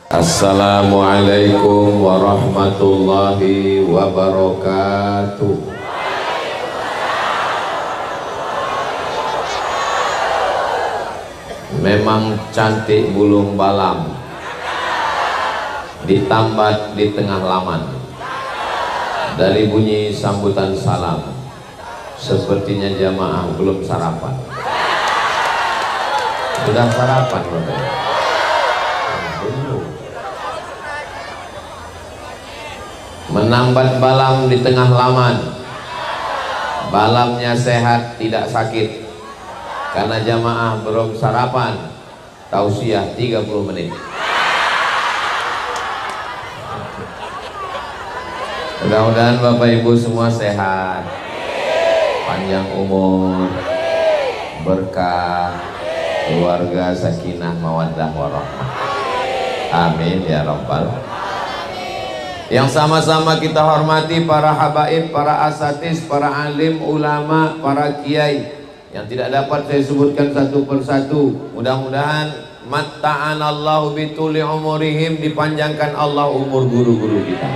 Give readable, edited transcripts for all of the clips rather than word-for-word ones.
Assalamualaikum warahmatullahi wabarakatuh. Memang cantik bulung balam, ditambat di tengah laman. Dari bunyi sambutan salam, sepertinya jamaah belum sarapan. Sudah sarapan Bapak? Belum. Menambat balam di tengah laman. Balamnya sehat, tidak sakit. Karena jamaah belum sarapan. Tausiah 30 menit. Mudah-mudahan Bapak Ibu semua sehat, panjang umur, berkah, keluarga sakinah mawaddah warahmah. Amin ya rabbal. Yang sama-sama kita hormati para habaib, para asatis, para alim, ulama, para kiai yang tidak dapat saya sebutkan satu persatu. Mudah-mudahan matta'anallahu bituli umurihim, dipanjangkan Allah umur guru-guru kita.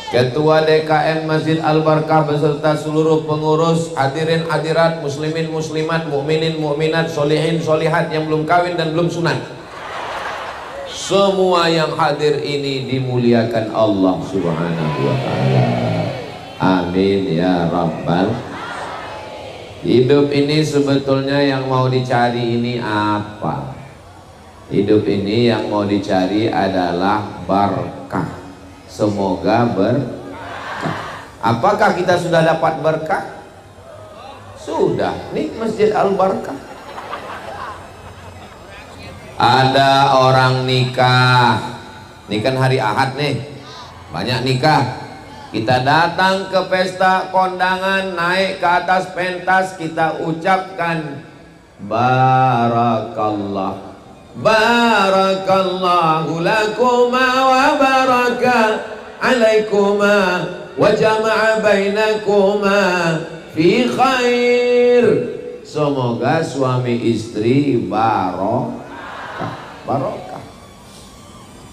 Ketua DKM Masjid Al-Barkah beserta seluruh pengurus, hadirin hadirat, muslimin muslimat, mukminin mukminat, solihin solihat yang belum kawin dan belum sunat. Semua yang hadir ini dimuliakan Allah Subhanahu wa ta'ala. Amin ya rabbal. Hidup ini sebetulnya yang mau dicari ini apa? Hidup ini yang mau dicari adalah berkah. Semoga berkah. Apakah kita sudah dapat berkah? Sudah. Nih Masjid Al-Barkah. Ada orang nikah. Ini kan hari Ahad nih, banyak nikah. Kita datang ke pesta kondangan, naik ke atas pentas, kita ucapkan barakallah. Barakallahu lakuma wa baraka alaikuma wa jama'a bainakuma fi khair. Semoga suami istri barokah.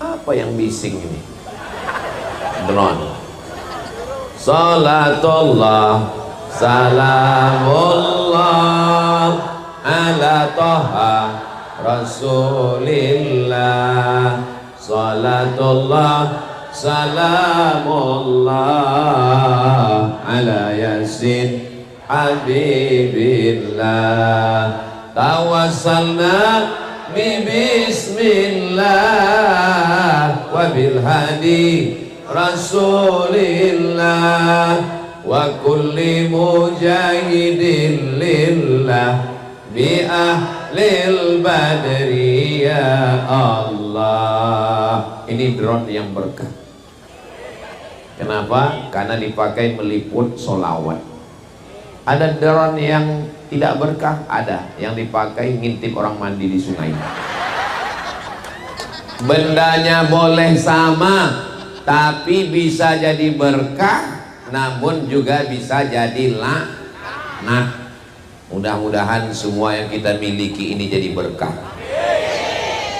Apa yang bising ini? Drone. Salatullah salamullah ala toha Rasulillah. Salatullah salamullah ala yasin habibillah. Tawassalna bi bismillah wa bil hadi Rasulillah wa kulli mujahidin lillah bi ahlil badri ya Allah. Ini drone yang berkah. Kenapa? Karena dipakai meliput solawat. Ada drone yang tidak berkah, ada yang dipakai ngintip orang mandi di sungai. Bendanya boleh sama, tapi bisa jadi berkah, namun juga bisa jadi laknat. Mudah-mudahan semua yang kita miliki ini jadi berkah.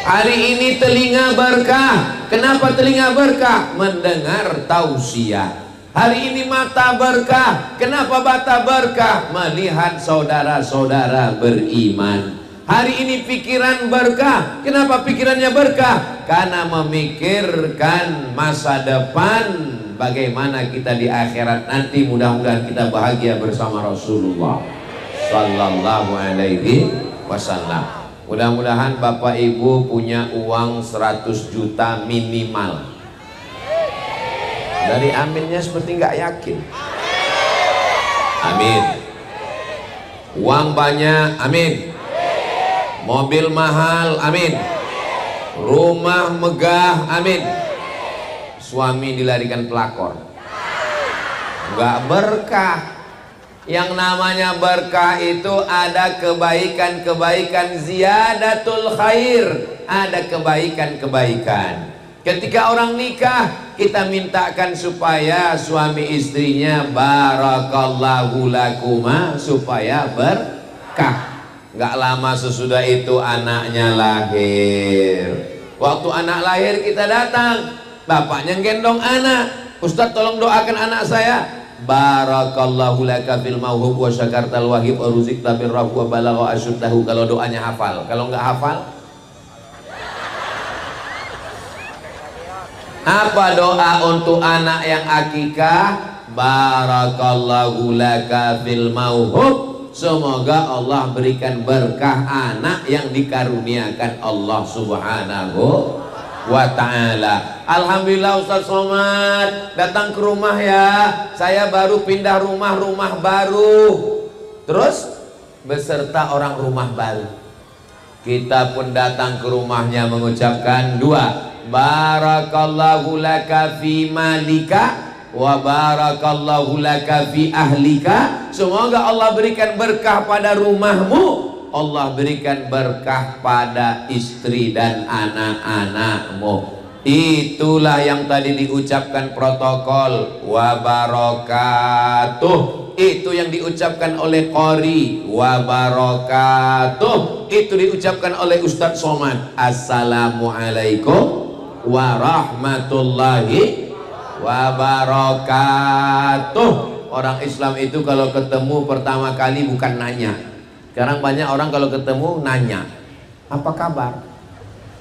Hari ini telinga berkah. Kenapa telinga berkah? Mendengar tausiah. Hari ini mata berkah. Kenapa mata berkah? Melihat saudara-saudara beriman. Hari ini pikiran berkah. Kenapa pikirannya berkah? Karena memikirkan masa depan, bagaimana kita di akhirat nanti. Mudah-mudahan kita bahagia bersama Rasulullah sallallahu alaihi wasallam. Mudah-mudahan Bapak Ibu punya uang 100 juta minimal. Dari aminnya seperti nggak yakin. Amin. Uang banyak, amin. Mobil mahal, amin. Rumah megah, amin. Suami dilarikan pelakor, nggak berkah. Yang namanya berkah itu ada kebaikan-kebaikan, ziyadatul khair, ada kebaikan-kebaikan. Ketika orang nikah, kita mintakan supaya suami istrinya barakallahu lakuma, supaya berkah. Nggak lama sesudah itu anaknya lahir. Waktu anak lahir kita datang, bapaknya gendong anak. Ustaz tolong doakan anak saya. Barakallahu laka fil mauhub wa syakartal wahib wa ruzikta birrahu wa balagha asyuddahu. Kalau doanya hafal, kalau nggak hafal, apa doa untuk anak yang akikah? Barakallahu laka fil mauhub, semoga Allah berikan berkah anak yang dikaruniakan Allah subhanahu wa ta'ala. Alhamdulillah Ustaz Somad datang ke rumah ya, saya baru pindah rumah baru, terus beserta orang rumah baru. Kita pun datang ke rumahnya mengucapkan dua, barakallahu laka fi malika wa barakallahu laka fi ahlika. Semoga Allah berikan berkah pada rumahmu, Allah berikan berkah pada istri dan anak-anakmu. Itulah yang tadi diucapkan protokol wa barakatuh. Itu yang diucapkan oleh qori wa barakatuh. Itu diucapkan oleh Ustadz Somad. Assalamualaikum warahmatullahi wabarakatuh. Orang Islam itu kalau ketemu pertama kali bukan nanya. Sekarang banyak orang kalau ketemu nanya, apa kabar?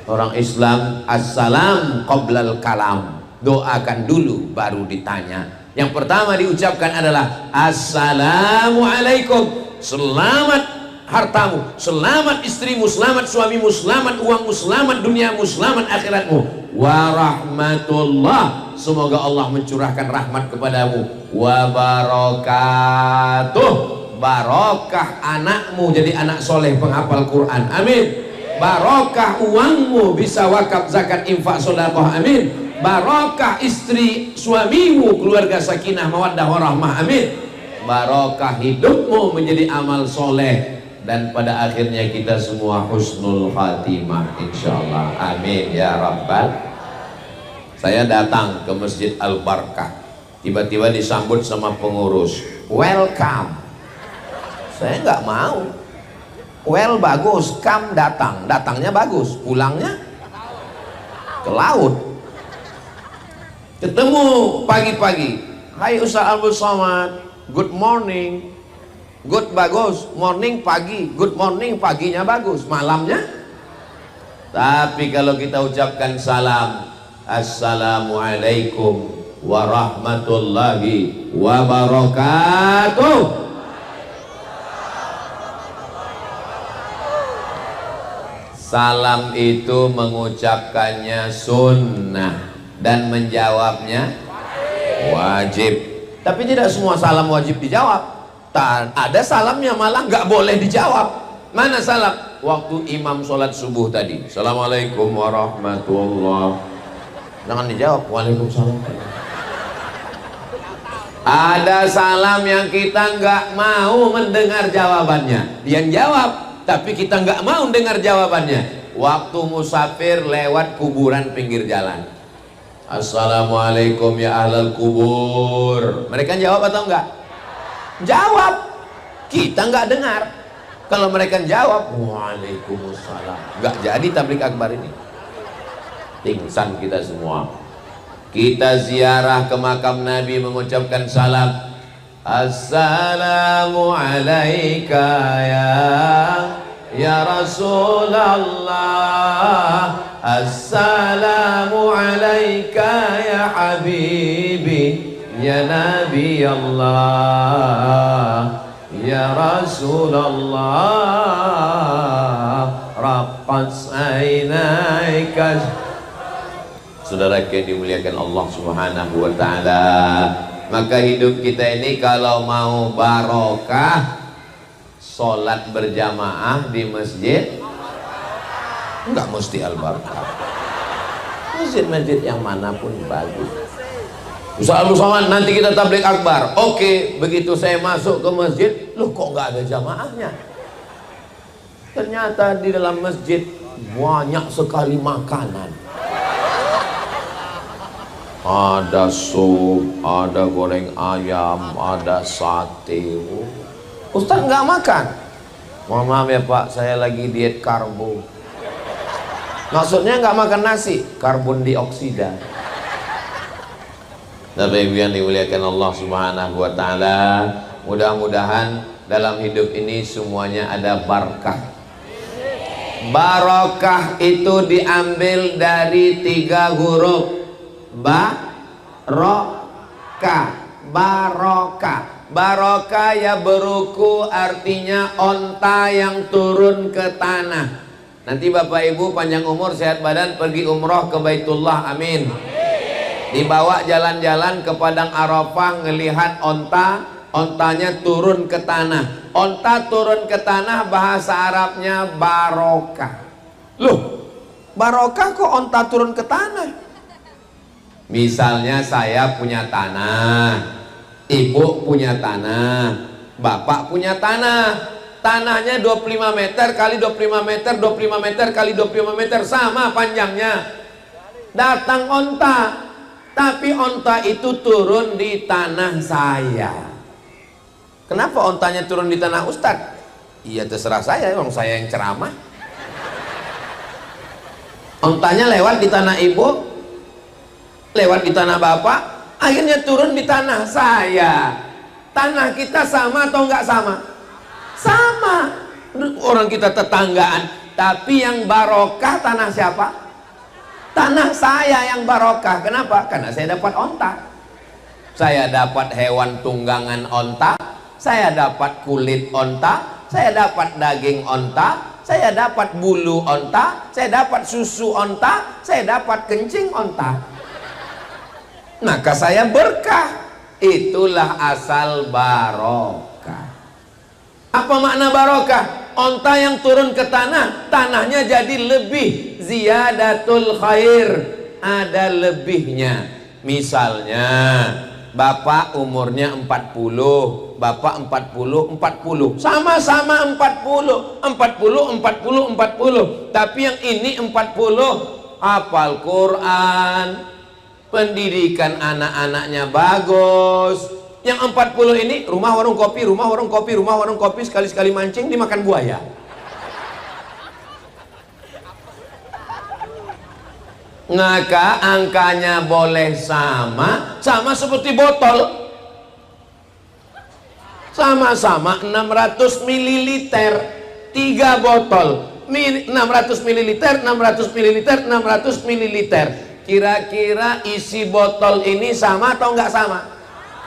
Orang Islam assalam qoblal kalam, doakan dulu baru ditanya. Yang pertama diucapkan adalah assalamualaikum, selamat hartamu, selamat istrimu, selamat suamimu, selamat uangmu, selamat duniamu, selamat akhiratmu. Warahmatullah, semoga Allah mencurahkan rahmat kepadamu. Wabarakatuh, barokah anakmu jadi anak soleh penghafal Quran, amin. Barokah uangmu bisa wakaf zakat infak sedekah, amin. Barokah istri suamimu keluarga sakinah mawaddah warahmah, amin. Barokah hidupmu menjadi amal soleh, dan pada akhirnya kita semua husnul khatimah insyaallah, amin ya rabbal. Saya datang ke Masjid Al-Barkah, tiba-tiba disambut sama pengurus, welcome. Saya nggak mau. Well bagus, come datang, datangnya bagus, pulangnya ke laut. Ketemu pagi-pagi, hai Ustaz Abdul Somad, good morning. Good bagus, morning pagi, good morning paginya bagus, malamnya. Tapi kalau kita ucapkan salam, assalamualaikum warahmatullahi wabarakatuh. Salam itu mengucapkannya sunnah dan menjawabnya wajib. Tapi tidak semua salam wajib dijawab. Ada salamnya malah nggak boleh dijawab. Mana salam? Waktu imam sholat subuh tadi, assalamualaikum warahmatullah, jangan dijawab waalaikumsalam. Ada salam yang kita nggak mau mendengar jawabannya, dia jawab tapi kita nggak mau dengar jawabannya. Waktu musafir lewat kuburan pinggir jalan, assalamualaikum ya ahlal kubur, mereka jawab atau enggak? Jawab, kita nggak dengar. Kalau mereka jawab waalaikumsalam, nggak jadi tablik akbar ini, pingsan kita semua. Kita ziarah ke makam Nabi mengucapkan salam, assalamu alaika ya Rasulullah, assalamu alaika ya habibi ya Nabi Allah, ya Rasulullah, raqqas ainaika. Saudara yang dimuliakan Allah Subhanahu wa ta'ala, maka hidup kita ini kalau mau barokah, sholat berjamaah di masjid, enggak mesti Al-Barkah, masjid-masjid yang manapun bagus. Ustaz Abdul Somad, nanti kita tablik akbar. Oke, begitu saya masuk ke masjid, loh kok nggak ada jamaahnya? Ternyata di dalam masjid banyak sekali makanan. Ada sup, ada goreng ayam, ada sate. Ustaz nggak makan. Mohon maaf ya Pak, saya lagi diet karbo. Maksudnya nggak makan nasi, karbon dioksida. Tapi yang dimuliakan Allah Subhanahu wa taala, mudah-mudahan dalam hidup ini semuanya ada barakah. Barokah itu diambil dari 3 huruf. Barokah. Barokah. Barokah ya beruku, artinya onta yang turun ke tanah. Nanti Bapak Ibu panjang umur sehat badan pergi umroh ke Baitullah, amin. Dibawa jalan-jalan ke padang Arafah, ngelihat onta, ontanya turun ke tanah. Onta turun ke tanah bahasa Arabnya barokah. Loh, barokah kok onta turun ke tanah? Misalnya saya punya tanah, ibu punya tanah, bapak punya tanah. Tanahnya 25 meter kali 25 meter, 25 meter kali 25 meter, sama panjangnya. Datang onta, tapi onta itu turun di tanah saya. Kenapa ontanya turun di tanah Ustadz? Iya terserah saya, orang saya yang ceramah. Ontanya lewat di tanah ibu, lewat di tanah bapak, akhirnya turun di tanah saya. Tanah kita sama atau enggak sama? Sama. Orang kita tetanggaan, tapi yang barokah tanah siapa? Tanah saya yang barokah. Kenapa? Karena saya dapat onta. Saya dapat hewan tunggangan onta, saya dapat kulit onta, saya dapat daging onta, saya dapat bulu onta, saya dapat susu onta, saya dapat kencing onta. Maka saya berkah. Itulah asal barokah. Apa makna barokah? Onta yang turun ke tanah, tanahnya jadi lebih, ziyadatul khair, ada lebihnya. Misalnya bapak umurnya 40, bapak 40, sama-sama 40, 40. Tapi yang ini 40 hafal Quran, pendidikan anak-anaknya bagus. Yang 40 ini rumah warung kopi, rumah warung kopi, rumah warung kopi, sekali-sekali mancing dimakan buaya. Maka angkanya boleh sama, sama seperti botol. Sama-sama 600 ml, 3 botol. 600 ml, 600 ml, 600 ml. Kira-kira isi botol ini sama atau enggak sama?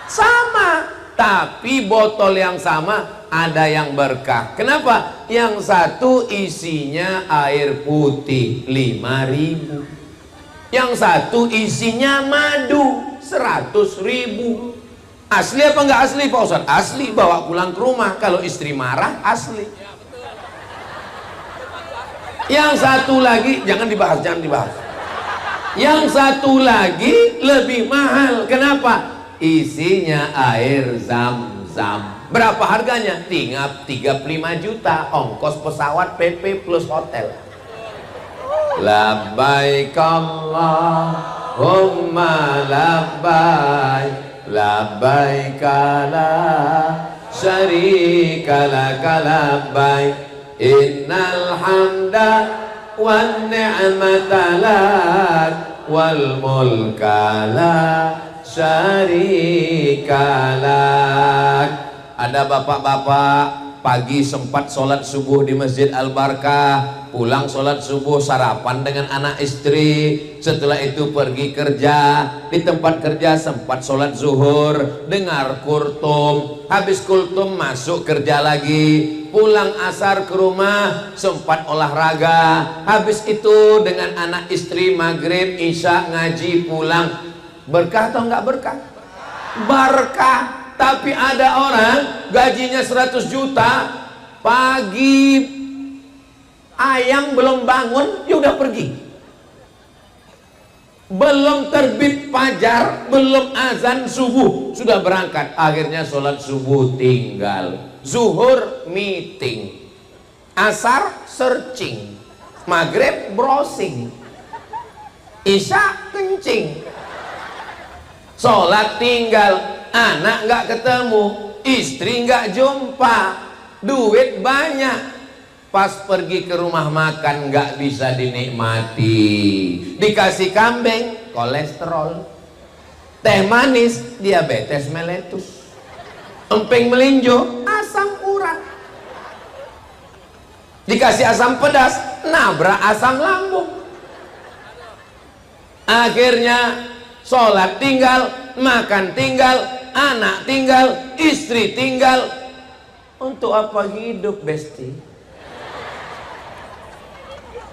Sama, tapi botol yang sama ada yang berkah. Kenapa? Yang satu isinya air putih 5.000, yang satu isinya madu 100.000. Asli apa enggak asli Pak Ustadz? Asli, bawa pulang ke rumah. Kalau istri marah asli. Yang satu lagi jangan dibahas, jangan dibahas. Yang satu lagi lebih mahal. Kenapa? Isinya air zam-zam. Berapa harganya? Tinggal 35 juta, ongkos pesawat, PP plus hotel. Labbaik Allahumma labbaik, labbaik la syarika laka labbaik, innal hamda wan ni'mata lak wal mulka la syarikalak. Ada bapak-bapak pagi sempat sholat subuh di Masjid Al-Barkah, pulang sholat subuh sarapan dengan anak istri, setelah itu pergi kerja, di tempat kerja sempat sholat zuhur, dengar kultum, habis kultum masuk kerja lagi, pulang asar ke rumah sempat olahraga, habis itu dengan anak istri maghrib isya ngaji pulang. Berkah atau enggak berkah? Berkah. Tapi ada orang gajinya 100 juta, pagi ayam belum bangun dia udah pergi, belum terbit fajar, belum azan subuh sudah berangkat. Akhirnya sholat subuh tinggal, zuhur meeting, asar searching, maghrib browsing, isya kencing, sholat tinggal, anak nggak ketemu, istri nggak jumpa, duit banyak, Pas pergi ke rumah makan nggak bisa dinikmati. Dikasih kambing, kolesterol. Teh manis, diabetes meletus. Emping melinjo, asam urat. Dikasih asam pedas, nabrak asam lambung. Akhirnya sholat tinggal, makan tinggal, anak tinggal, istri tinggal. Untuk apa hidup, Besti?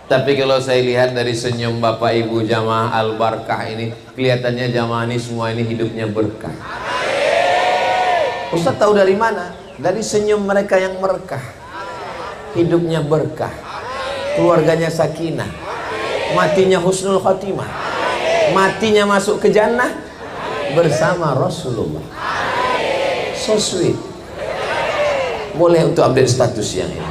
Tapi kalau saya lihat dari senyum Bapak Ibu jamaah Al-Barkah ini, kelihatannya jamaah ini semua ini hidupnya berkah. Ustaz tahu dari mana? Dari senyum mereka yang berkah. Hidupnya berkah, keluarganya sakinah, matinya husnul khatimah, matinya masuk ke jannah bersama Rasulullah. So sweet. Boleh untuk update status yang ini.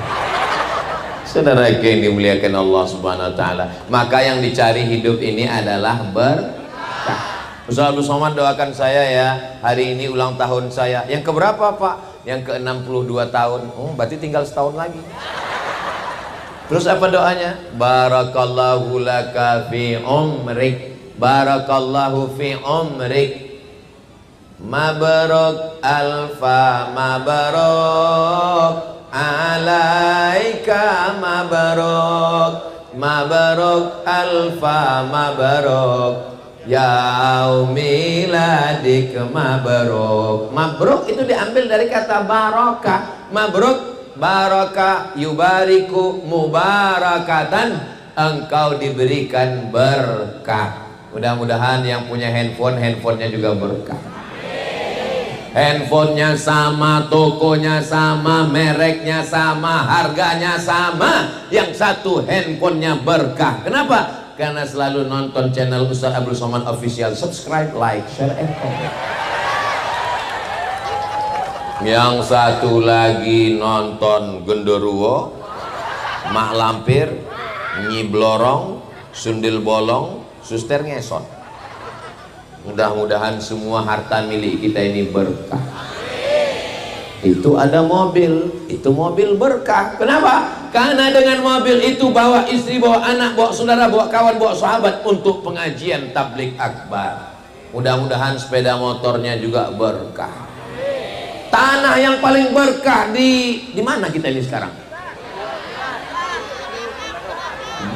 Saudara yang dimuliakan Allah Subhanahu wa taala, maka yang dicari hidup ini adalah berkah. Ustaz Abdul Somad doakan saya ya, hari ini ulang tahun saya. Yang keberapa, Pak? Yang ke-62 tahun. Oh, berarti tinggal setahun lagi. Terus apa doanya? Barakallahu laka fi umrik. Barakallahu fi umrik. Mabarok alfa mabarok. Alaika mabarok. Mabarok alfa mabarok. Yaumiladik mabruk. Mabruk itu diambil dari kata barokah. Mabruk, barokah, yubariku, mubarakatan, engkau diberikan berkah. Mudah-mudahan yang punya handphone, handphonenya juga berkah. Handphonenya sama, tokonya sama, mereknya sama, harganya sama. Yang satu handphonenya berkah. Kenapa? Karena selalu nonton channel Ustaz Abdul Somad Official. Subscribe, like, share, and comment. Yang satu lagi nonton Genderuwo, Mak Lampir, Nyi Blorong, Sundil Bolong, Suster Ngesot. Mudah-mudahan semua harta milik kita ini berkah. Itu ada mobil, itu mobil berkah. Kenapa? Karena dengan mobil itu bawa istri, bawa anak, bawa saudara, bawa kawan, bawa sahabat untuk pengajian tabligh akbar. Mudah-mudahan sepeda motornya juga berkah. Tanah yang paling berkah di mana kita ini sekarang?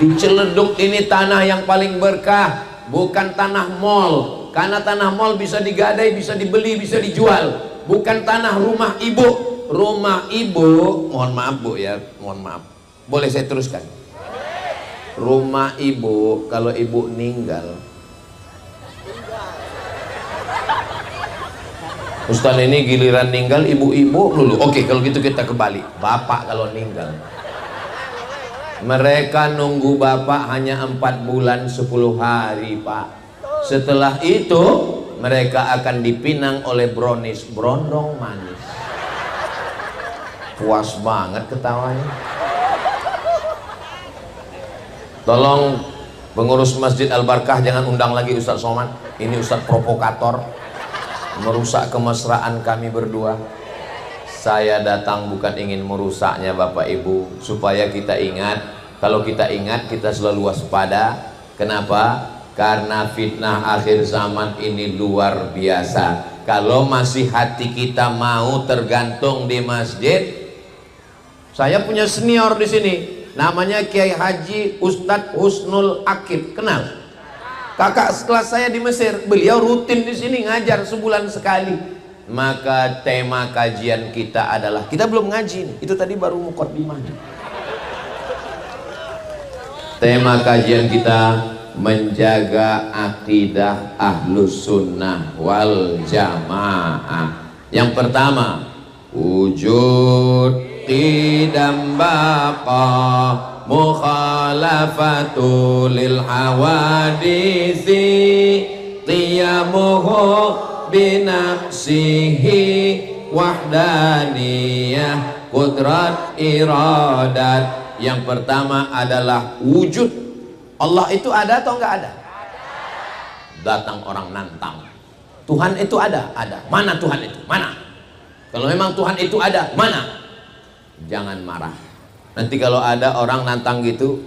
Di Ciledug ini tanah yang paling berkah, bukan tanah mall. Karena tanah mall bisa digadai, bisa dibeli, bisa dijual. Bukan tanah rumah ibu. Rumah ibu, mohon maaf Bu ya, mohon maaf. Boleh saya teruskan? Rumah ibu, kalau ibu meninggal, Ustaz ini giliran ninggal ibu-ibu dulu. Oke, kalau gitu kita kembali. Bapak kalau ninggal, mereka nunggu bapak hanya 4 bulan 10 hari, Pak. Setelah itu mereka akan dipinang oleh brownies, brondong manis. Puas banget ketawanya. Tolong pengurus Masjid Al-Barkah jangan undang lagi Ustaz Somad. Ini Ustaz provokator, merusak kemesraan kami berdua. Saya datang bukan ingin merusaknya Bapak Ibu, supaya kita ingat. Kalau kita ingat, kita selalu waspada. Kenapa? Karena fitnah akhir zaman ini luar biasa. Kalau masih hati kita mau tergantung di masjid. Saya punya senior di sini, namanya Kiai Haji Ustadz Husnul Akib. Kenal? Kakak kelas saya di Mesir, beliau rutin di sini ngajar sebulan sekali. Maka tema kajian kita adalah, kita belum ngaji nih, itu tadi baru muqaddimahnya. Tema kajian kita menjaga akidah ahlus sunnah wal jamaah. Yang pertama, wujud qidam baqa mukhalafatu lil hawadisi qiyamuhu binafsihi wahdaniyah qudrat iradat. Yang pertama adalah wujud. Allah itu ada atau enggak ada? Datang orang nantang, Tuhan itu ada? Ada. Mana Tuhan itu? Mana? Kalau memang Tuhan itu ada, mana? Jangan marah. Nanti kalau ada orang nantang gitu,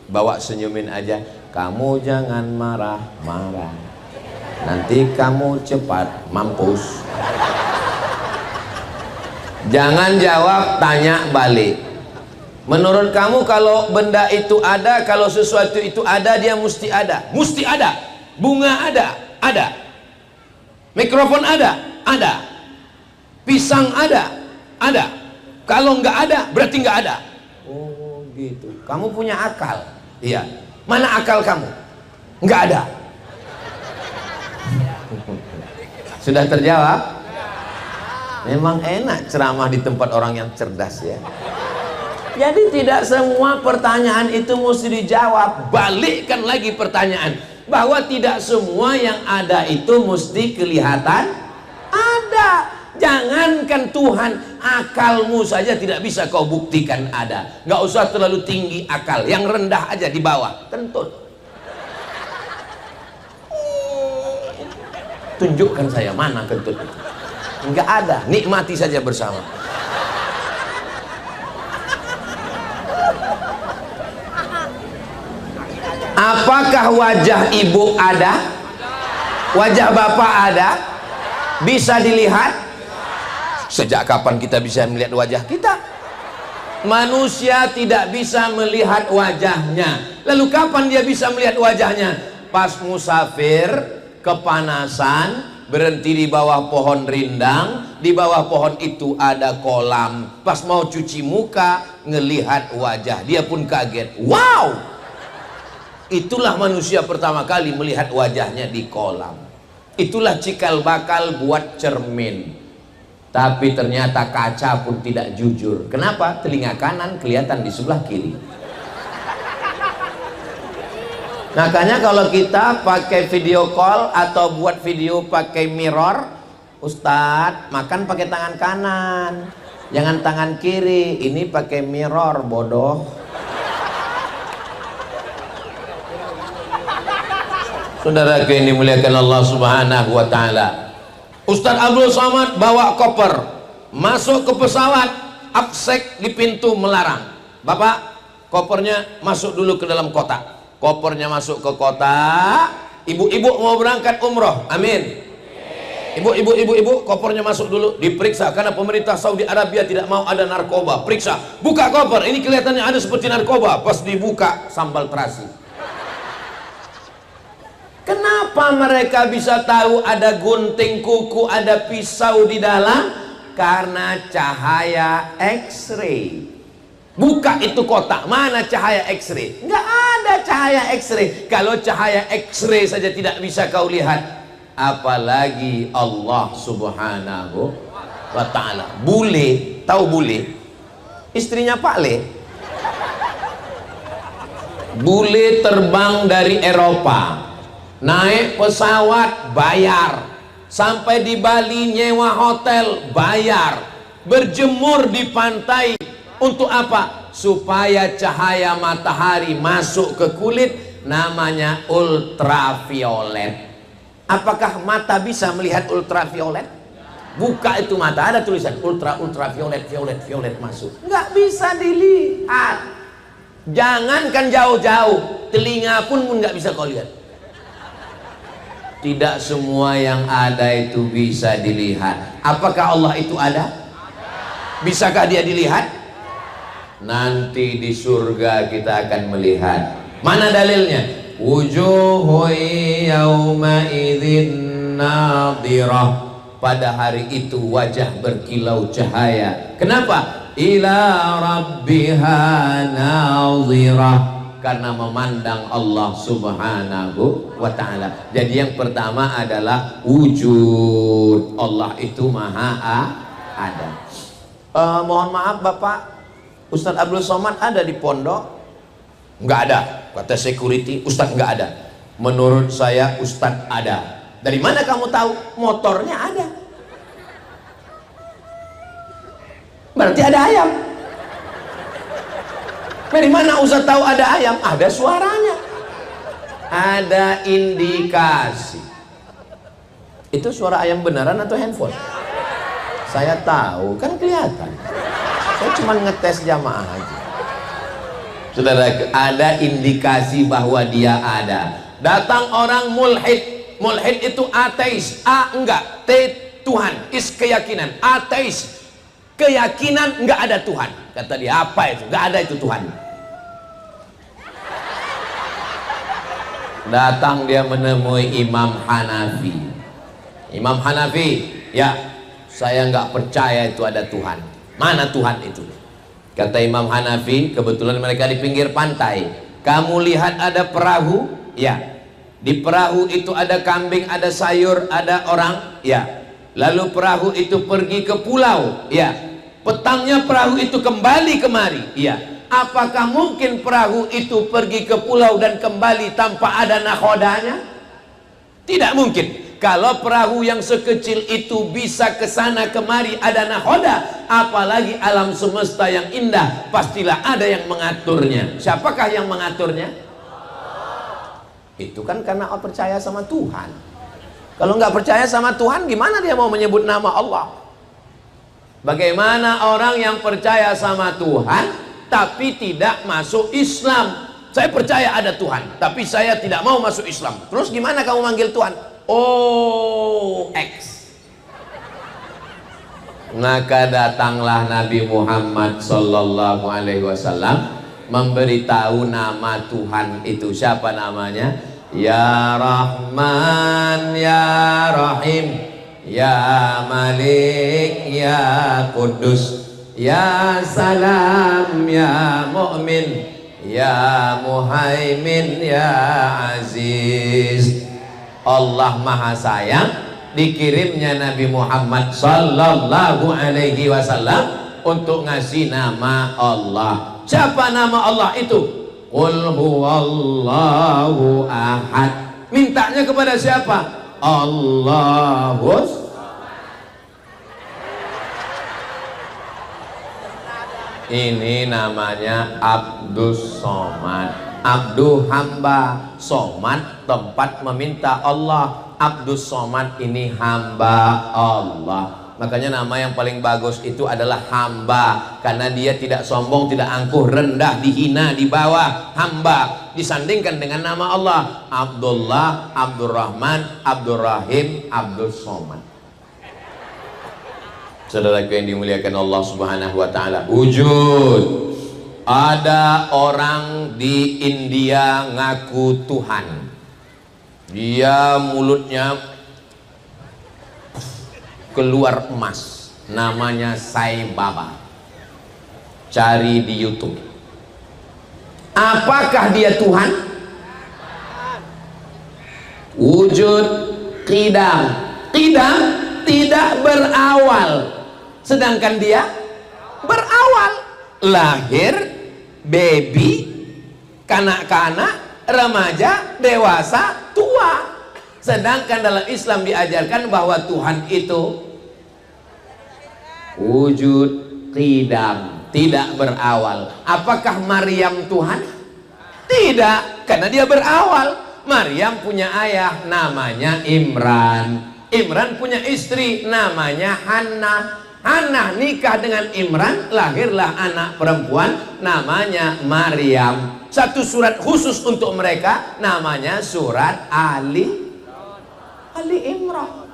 bawa senyumin aja. Kamu jangan marah-marah, nanti kamu cepat mampus. Jangan jawab, tanya balik. Menurut kamu kalau benda itu ada, kalau sesuatu itu ada, dia mesti ada? Mesti ada. Bunga ada? Ada. Mikrofon ada? Ada. Pisang ada? Ada. Kalau nggak ada, berarti nggak ada. Oh gitu. Kamu punya akal? Iya. Mana akal kamu? Nggak ada. Sudah terjawab? Memang enak ceramah di tempat orang yang cerdas ya. Jadi tidak semua pertanyaan itu mesti dijawab. Balikkan lagi pertanyaan, bahwa tidak semua yang ada itu mesti kelihatan ada. Jangankan Tuhan, akalmu saja tidak bisa kau buktikan ada. Nggak usah terlalu tinggi akal, yang rendah aja di bawah, kentut. Tunjukkan saya mana kentut itu. Nggak ada, nikmati saja bersama. Apakah wajah ibu ada? Wajah bapak ada? Bisa dilihat? Sejak kapan kita bisa melihat wajah kita? Manusia tidak bisa melihat wajahnya. Lalu kapan dia bisa melihat wajahnya? Pas musafir, kepanasan, berhenti di bawah pohon rindang. Di bawah pohon itu ada kolam. Pas mau cuci muka, ngelihat wajah, dia pun kaget. Wow! Itulah manusia pertama kali melihat wajahnya di kolam. Itulah cikal bakal buat cermin. Tapi ternyata kaca pun tidak jujur. Kenapa? Telinga kanan kelihatan di sebelah kiri. Makanya kalau kita pakai video call atau buat video pakai mirror, Ustadz makan pakai tangan kanan, jangan tangan kiri. Ini pakai mirror, bodoh. Saudara yang dimuliakan Allah Subhanahu wa taala. Ustadz Abdul Somad bawa koper, masuk ke pesawat, absek di pintu melarang. Bapak, kopernya masuk dulu ke dalam kotak. Kopernya masuk ke kotak. Ibu-ibu mau berangkat umroh, amin. Ibu, kopernya masuk dulu, diperiksa karena pemerintah Saudi Arabia tidak mau ada narkoba. Periksa, buka koper, ini kelihatannya ada seperti narkoba. Pas dibuka, sambal terasi. Kenapa mereka bisa tahu ada gunting kuku, ada pisau di dalam? Karena cahaya X-ray. Buka itu kotak, mana cahaya X-ray? Nggak ada cahaya X-ray. Kalau cahaya X-ray saja tidak bisa kau lihat, apalagi Allah Subhanahu wa ta'ala. Bule, tahu bule? Istrinya Pak Le. Bule terbang dari Eropa, naik pesawat bayar, sampai di Bali nyewa hotel bayar, berjemur di pantai untuk apa? Supaya cahaya matahari masuk ke kulit, namanya ultraviolet. Apakah mata bisa melihat ultraviolet? Buka itu mata, ada tulisan ultraviolet, violet masuk, nggak bisa dilihat. Jangankan jauh-jauh, telinga pun nggak bisa kau lihat. Tidak semua yang ada itu bisa dilihat. Apakah Allah itu ada? Bisakah dia dilihat? Nanti di surga kita akan melihat. Mana dalilnya? Wujuhu yawma idzin nadhirah. Pada hari itu wajah berkilau cahaya. Kenapa? Ila rabbiha nadhirah. Karena memandang Allah Subhanahu wa ta'ala. Jadi yang pertama adalah wujud. Allah itu maha ada. Mohon maaf Bapak, Ustadz Abdul Somad ada di pondok? Nggak ada. Kata security, Ustadz nggak ada. Menurut saya Ustadz ada. Dari mana kamu tahu? Motornya ada. Berarti ada ayam. Dari mana Ustaz tahu ada ayam? Ada suaranya, ada indikasi. Itu suara ayam beneran atau handphone? Saya tahu, kan kelihatan. Saya cuma ngetes jamaah aja. Saudara, ada indikasi bahwa dia ada. Datang orang mulhid. Mulhid itu ateis. A enggak, T Tuhan, is keyakinan. Ateis, keyakinan enggak ada Tuhan. Kata dia, apa itu? Enggak ada itu Tuhan. Datang dia menemui Imam Hanafi. Imam Hanafi, ya, saya enggak percaya itu ada Tuhan. Mana Tuhan itu? Kata Imam Hanafi, kebetulan mereka di pinggir pantai. Kamu lihat ada perahu? Ya. Di perahu itu ada kambing, ada sayur, ada orang? Ya. Lalu perahu itu pergi ke pulau? Ya. Petangnya perahu itu kembali kemari? Ya. Apakah mungkin perahu itu pergi ke pulau dan kembali tanpa ada nakhodanya? Tidak mungkin. Kalau perahu yang sekecil itu bisa ke sana kemari ada nakhoda, apalagi alam semesta yang indah, pastilah ada yang mengaturnya. Siapakah yang mengaturnya? Itu kan karena percaya sama Tuhan. Kalau nggak percaya sama Tuhan, gimana dia mau menyebut nama Allah? Bagaimana orang yang percaya sama Tuhan tapi tidak masuk Islam? Saya percaya ada Tuhan, tapi saya tidak mau masuk Islam. Terus gimana kamu manggil Tuhan? Oh, X. Maka datanglah Nabi Muhammad sallallahu alaihi wasallam memberitahu nama Tuhan itu. Siapa namanya? Ya Rahman, Ya Rahim, Ya Malik, Ya Kudus, Ya Salam, Ya Mu'min, Ya Muhaimin, Ya Aziz. Allah Maha Sayang, dikirimnya Nabi Muhammad sallallahu alaihi wasallam untuk ngasih nama Allah. Siapa nama Allah itu? Qul huwallahu ahad. Mintanya kepada siapa? Allahus. Ini namanya Abdus Somad. Abdu hamba, Somad tempat meminta Allah. Abdus Somad ini hamba Allah. Makanya nama yang paling bagus itu adalah hamba, karena dia tidak sombong, tidak angkuh, rendah, dihina, di bawah. Hamba disandingkan dengan nama Allah, Abdullah, Abdurrahman, Abdurrahim, Abdus Somad. Saudaraku yang dimuliakan Allah Subhanahu wa taala, wujud. Ada orang di India ngaku Tuhan. Dia mulutnya keluar emas. Namanya Sai Baba. Cari di YouTube. Apakah dia Tuhan? Wujud qidam. Qidam tidak berawal. Sedangkan dia berawal. Lahir, baby, kanak-kanak, remaja, dewasa, tua. Sedangkan dalam Islam diajarkan bahwa Tuhan itu wujud qidam, tidak berawal. Apakah Maryam Tuhan? Tidak, karena dia berawal. Maryam punya ayah namanya Imran. Imran punya istri namanya Hannah. Hannah nikah dengan Imran, lahirlah anak perempuan namanya Maryam. Satu surat khusus untuk mereka namanya surat Ali Imran.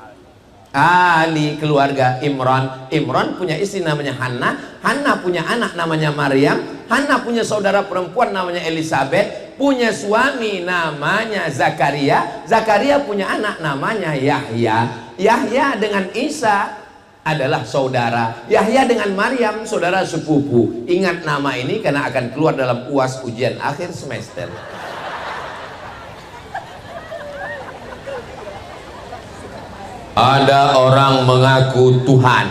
Ali keluarga Imran. Imran punya istri namanya Hannah. Hannah punya anak namanya Maryam. Hannah punya saudara perempuan namanya Elizabeth. Punya suami namanya Zakaria. Zakaria punya anak namanya Yahya. Yahya dengan Isa adalah saudara. Yahya dengan Maryam saudara sepupu. Ingat nama ini karena akan keluar dalam UAS ujian akhir semester. Ada orang mengaku Tuhan,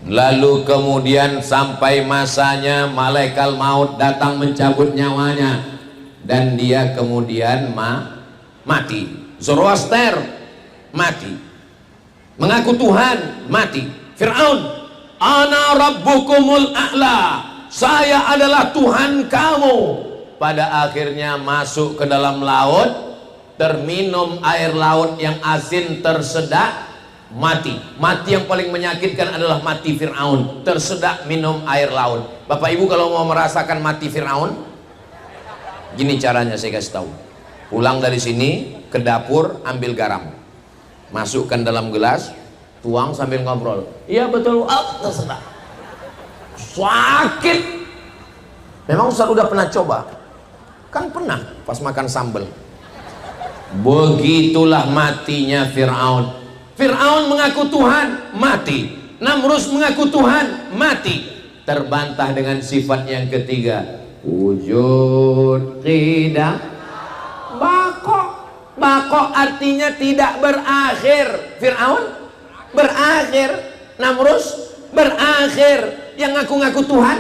lalu kemudian sampai masanya malaikat maut datang mencabut nyawanya, dan dia kemudian mati. Zoroaster mati. Mengaku Tuhan, mati. Fir'aun, ana rabbukumul a'la, saya adalah Tuhan kamu. Pada akhirnya masuk ke dalam laut, terminum air laut yang asin, tersedak, mati. Mati yang paling menyakitkan adalah mati Fir'aun, tersedak minum air laut. Bapak Ibu kalau mau merasakan mati Fir'aun, Gini caranya saya kasih tahu. Pulang dari sini ke dapur, ambil garam, masukkan dalam gelas, tuang sambil ngobrol. Iya betul, terserah. Sakit. Memang Ustaz udah pernah coba? Kan pernah pas makan sambal. Begitulah matinya Fir'aun. Fir'aun mengaku Tuhan, mati. Namrus mengaku Tuhan, mati. Terbantah dengan sifat yang ketiga, wujud qidam bako. Bako artinya tidak berakhir. Fir'aun berakhir, Namrus berakhir, yang ngaku-ngaku Tuhan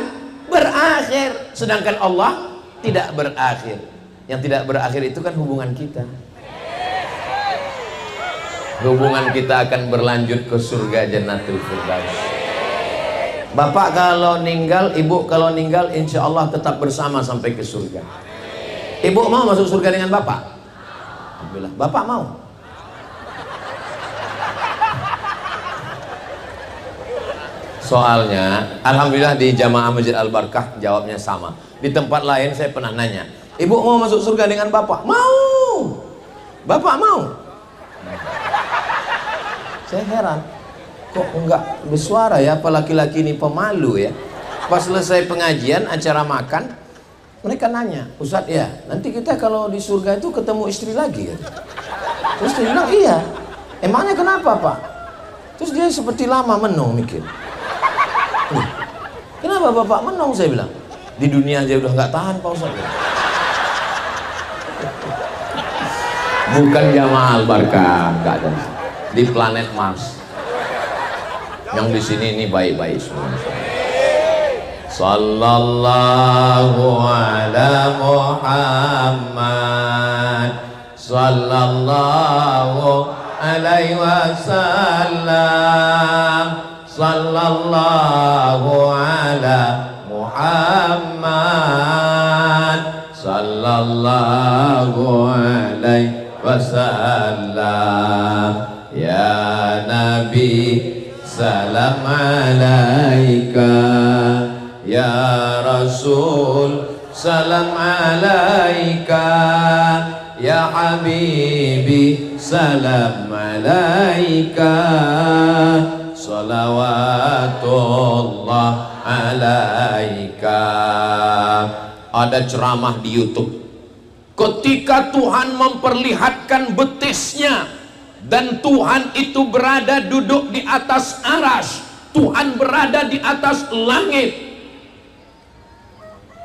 berakhir, sedangkan Allah tidak berakhir. Yang tidak berakhir itu kan hubungan kita. Hubungan kita akan berlanjut ke surga Jannatul Firdaus. Bapak kalau ninggal, ibu kalau ninggal, insya Allah tetap bersama sampai ke surga. Ibu mau masuk surga dengan bapak? Alhamdulillah. Bapak mau? Soalnya, alhamdulillah di Jamaah Masjid Al-Barkah jawabnya sama. Di tempat lain saya pernah nanya, ibu mau masuk surga dengan bapak? Mau. Bapak mau? Saya heran, kok enggak bersuara ya, apa laki-laki ini pemalu ya. Pas selesai pengajian, acara makan, mereka nanya, Ustadz ya, nanti kita kalau di surga itu ketemu istri lagi ya? Terus dia bilang, iya. Emangnya kenapa Pak? Terus dia seperti lama menung mikir. Kenapa Bapak menung? Saya bilang, di dunia aja udah nggak tahan Pak Ustadz. Bukan Jamaah Al-Barkah, nggak ada. Di planet Mars. Yang di sini ini baik-baik semua. Sallallahu ala Muhammad, sallallahu alaihi wasallam, sallallahu ala Muhammad, sallallahu alaihi wasallam. Ya Nabi, salam alaika. Ya Rasul, salam alaika. Ya Habibi, salam alaika. Salawatullah alaika. Ada ceramah di YouTube. Ketika Tuhan memperlihatkan betisnya, dan Tuhan itu berada duduk di atas aras, Tuhan berada di atas langit.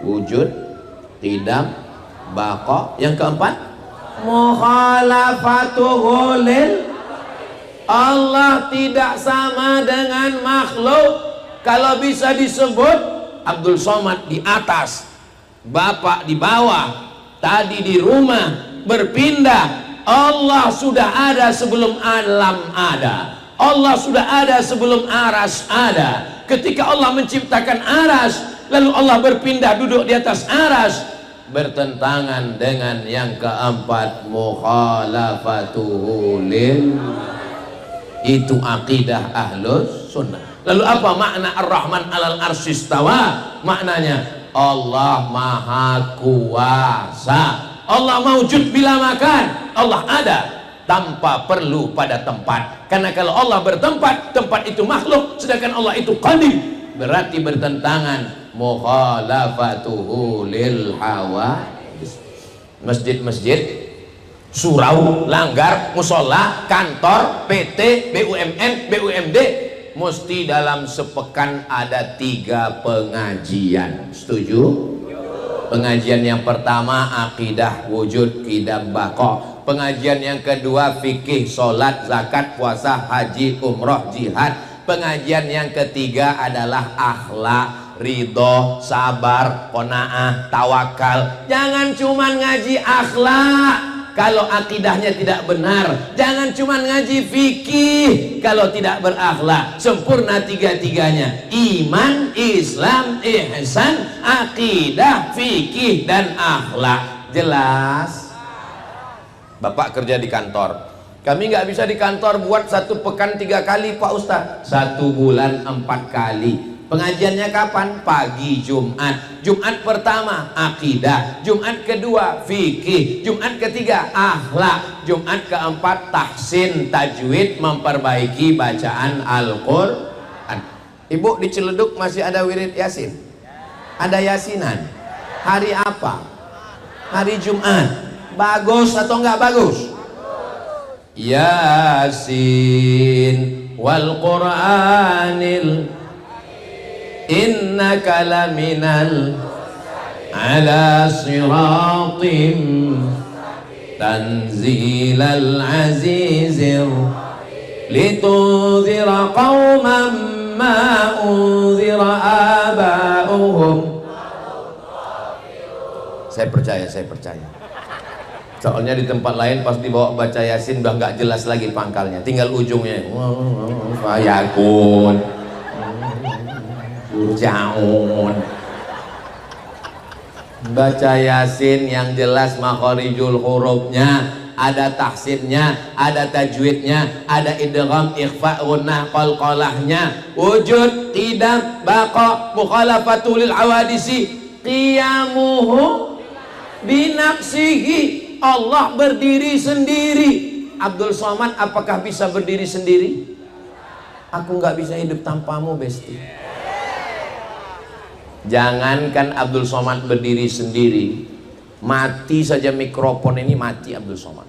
Wujud, qidam, baqa. Yang keempat, mukhalafatuhu lil. Allah tidak sama dengan makhluk. Kalau bisa disebut, Abdul Somad di atas, Bapak di bawah, tadi di rumah, berpindah. Allah sudah ada sebelum alam ada. Allah sudah ada sebelum aras ada. Ketika Allah menciptakan aras, lalu Allah berpindah duduk di atas aras, bertentangan dengan yang keempat, mukhalafatuhu lil. Itu akidah ahlus sunnah. Lalu apa makna Ar-Rahman alal arsyistawa? Maknanya Allah maha kuasa. Allah mawjud bila makan. Allah ada tanpa perlu pada tempat. Karena kalau Allah bertempat, tempat itu makhluk, sedangkan Allah itu qadim, berarti bertentangan. Mukhalafatuhu lil hawa. Masjid-masjid, surau, langgar, musola, kantor, PT, BUMN, BUMD, mesti dalam sepekan ada 3 pengajian. Setuju? Pengajian yang pertama akidah, wujud, qidam, baqa. Pengajian yang kedua fikih, sholat, zakat, puasa, haji, umroh, jihad. Pengajian yang ketiga adalah akhlak, ridho, sabar, qanaah, tawakal. Jangan cuman ngaji akhlak kalau akidahnya tidak benar. Jangan cuma ngaji fikih kalau tidak berakhlak. Sempurna 3-tiganya: iman, Islam, ihsan, akidah, fikih, dan akhlak. Jelas? Bapak kerja di kantor, kami nggak bisa di kantor buat 1 pekan 3 kali Pak Ustadz. 1 bulan 4 kali. Pengajiannya kapan? Pagi Jumat. Jumat pertama akidah, Jumat kedua fikih, Jumat ketiga akhlak, Jumat keempat tahsin tajwid, memperbaiki bacaan Al-Qur'an. Ibu di Ciledug masih ada wirid Yasin? Ada Yasinan? Hari apa? Hari Jumat. Bagus atau enggak bagus? Yasin wal Qur'anil innaka laminal ala siratim tanzilal azizir litunzira qauman ma unzira aba'uhum. Saya percaya. Soalnya di tempat lain pas dibawa baca Yasin udah nggak jelas lagi pangkalnya, tinggal ujungnya. Fayakun, Jaun. Baca Yasin yang jelas makharijul hurufnya, ada tahsinnya, ada tajwidnya, ada idgham, ikhfa, gunnah, qalqalahnya, wujud, tidak, baqa, mukhalafatul lil awadisi, qiyamuhu binafsihi. Allah berdiri sendiri. Abdul Somad apakah bisa berdiri sendiri? Aku nggak bisa hidup tanpamu, Besti. Jangankan Abdul Somad berdiri sendiri, mati saja mikrofon ini mati Abdul Somad.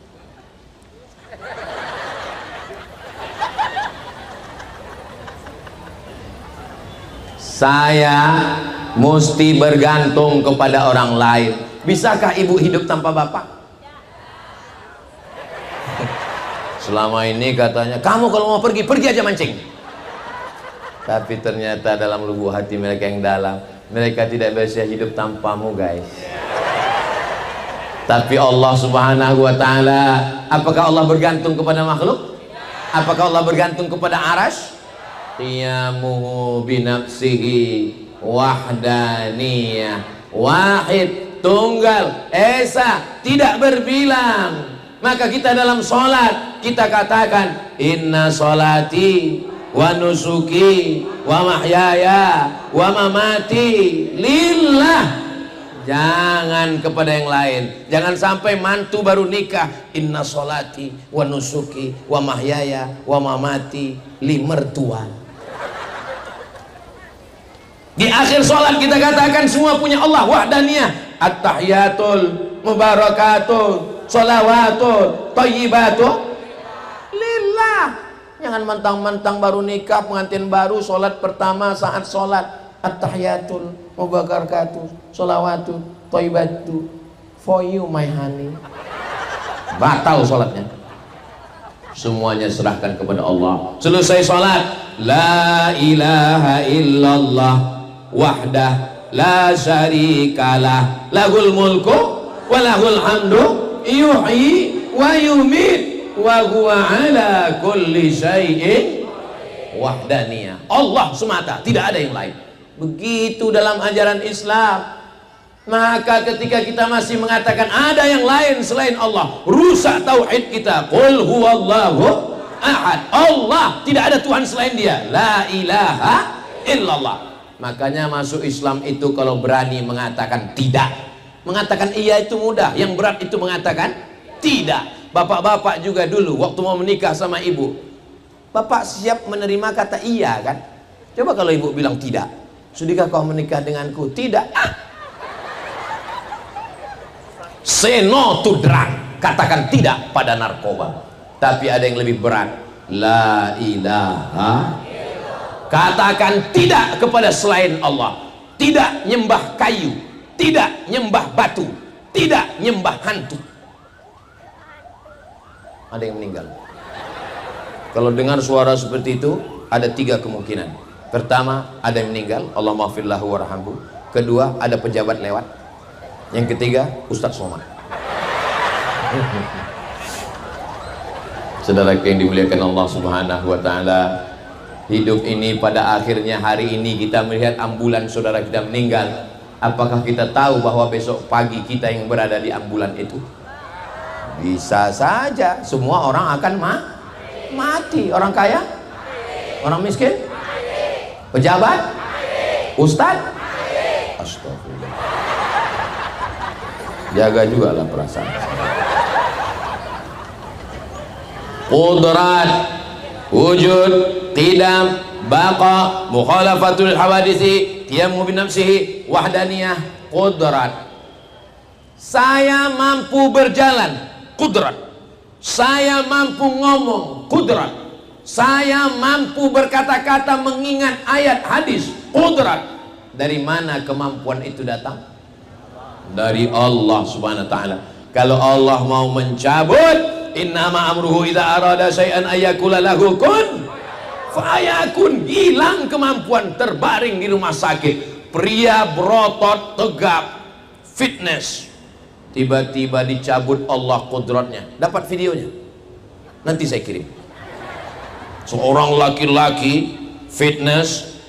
Saya mesti bergantung kepada orang lain. Bisakah ibu hidup tanpa bapak? Selama ini katanya, kamu kalau mau pergi, pergi aja mancing. Tapi ternyata dalam lubuk hati mereka yang dalam, mereka tidak bisa hidup tanpamu, guys. Tapi Allah Subhanahu wa ta'ala, apakah Allah bergantung kepada makhluk? Apakah Allah bergantung kepada arash? Qiyamuhu binafsihi wahdaniyah, wahid, tunggal, esa, tidak berbilang. Maka kita dalam sholat kita katakan inna sholati wa nusuki wa mahyaya wa mamati lillah. Jangan kepada yang lain. Jangan sampai mantu baru nikah inna sholati wa nusuki wa mahyaya wa mamati li mertua. Di akhir sholat kita katakan semua punya Allah wahdaniyah, at-tahiyatul mubarakatul sholawatu thayyibatu lillah. Jangan mentang-mentang baru nikah, pengantin baru, sholat pertama saat sholat at-tahiyatul mubarakatuh sholawatu thayyibatu for you my honey. Batal sholatnya. Semuanya serahkan kepada Allah. Selesai sholat, la ilaha illallah wahdah la syarikalah lahul mulku wa lahul hamdu yuhyi wa yumit wa huwa ala kulli syai'in wahdaniyah. Allah semata, tidak ada yang lain. Begitu dalam ajaran Islam. Maka ketika kita masih mengatakan ada yang lain selain Allah, rusak tauhid kita. Qul huwallahu ahad. Allah, tidak ada Tuhan selain Dia. La ilaha illallah. Makanya masuk Islam itu kalau berani mengatakan tidak. Mengatakan iya itu mudah, yang berat itu mengatakan tidak. Bapak-bapak juga dulu waktu mau menikah sama ibu, bapak siap menerima kata iya kan? Coba kalau ibu bilang tidak, sudahkah kau menikah denganku? Tidak. Say no to drug, katakan tidak pada narkoba. Tapi ada yang lebih berat, la ilaha, katakan tidak kepada selain Allah. Tidak nyembah kayu, tidak nyembah batu, tidak nyembah hantu. Ada yang meninggal. Kalau dengar suara seperti itu, ada 3 kemungkinan. Pertama, ada yang meninggal, Allah maghfirlahu warhamhu. Kedua, ada pejabat lewat. Yang ketiga, Ustadz Somad. Saudara yang dimuliakan Allah Subhanahu wa ta'ala, hidup ini pada akhirnya hari ini kita melihat ambulan saudara kita meninggal. Apakah kita tahu bahwa besok pagi kita yang berada di ambulan itu? Bisa saja. Semua orang akan mati. Orang kaya, orang miskin, pejabat, Ustaz? Astagfirullah. Jaga juga lah perasaan. Qudrat, wujud, qidam, baqa, mukhalafatul hawadisi, qiyamu binafsihi, wahdaniyah, qudrat. Saya mampu berjalan, qudrat. Saya mampu ngomong, qudrat. Saya mampu berkata-kata mengingat ayat hadis, qudrat. Dari mana kemampuan itu datang? Dari Allah subhanahu wa ta'ala. Kalau Allah mau mencabut, innama amruhu idza arada syai'an ayyakula lahu kun fayakun. Hilang kemampuan, terbaring di rumah sakit, pria berotot tegap fitness, tiba-tiba dicabut Allah kudratnya. Dapat videonya, nanti saya kirim. Seorang laki-laki fitness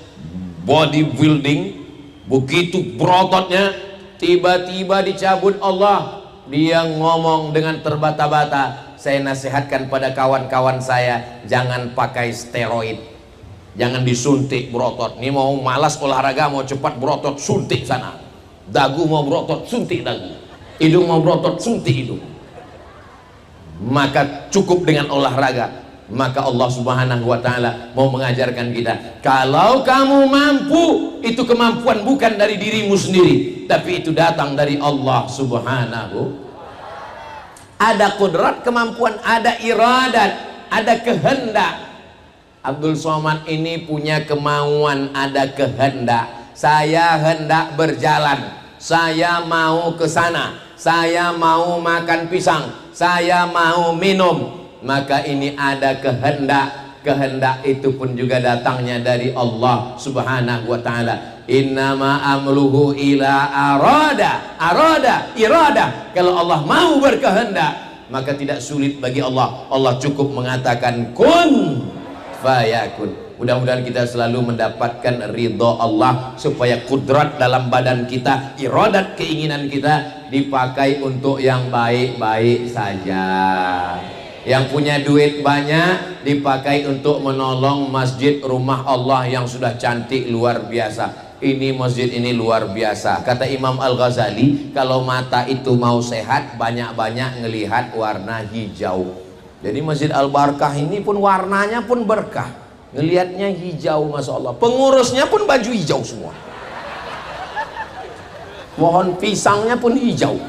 bodybuilding, begitu berototnya, tiba-tiba dicabut Allah. Dia ngomong dengan terbata-bata. Saya nasihatkan pada kawan-kawan saya, jangan pakai steroid, jangan disuntik berotot. Ini mau malas olahraga, mau cepat berotot, suntik sana. Dagu mau berotot, suntik dagu. Hidung mau berotot, suntik hidung. Maka cukup dengan olahraga. Maka Allah subhanahu wa ta'ala mau mengajarkan kita, kalau kamu mampu, itu kemampuan bukan dari dirimu sendiri, tapi itu datang dari Allah subhanahu. Ada kudrat, kemampuan, ada iradat, ada kehendak. Abdul Somad ini punya kemauan, ada kehendak. Saya hendak berjalan, saya mau ke sana, saya mau makan pisang, saya mau minum. Maka ini ada kehendak. Kehendak itu pun juga datangnya dari Allah subhanahu wa ta'ala. Innama amruhu ila arada irada. Kalau Allah mau berkehendak, maka tidak sulit bagi Allah. Allah cukup mengatakan kun fayakun. Mudah-mudahan kita selalu mendapatkan ridho Allah, supaya kudrat dalam badan kita, iradat keinginan kita dipakai untuk yang baik-baik saja. Yang punya duit banyak dipakai untuk menolong masjid rumah Allah yang sudah cantik luar biasa. Ini masjid ini luar biasa. Kata Imam Al-Ghazali, kalau mata itu mau sehat, banyak-banyak ngelihat warna hijau. Jadi Masjid Al-Barkah ini pun warnanya pun berkah, ngelihatnya hijau, masya Allah. Pengurusnya pun baju hijau semua, pohon pisangnya pun hijau.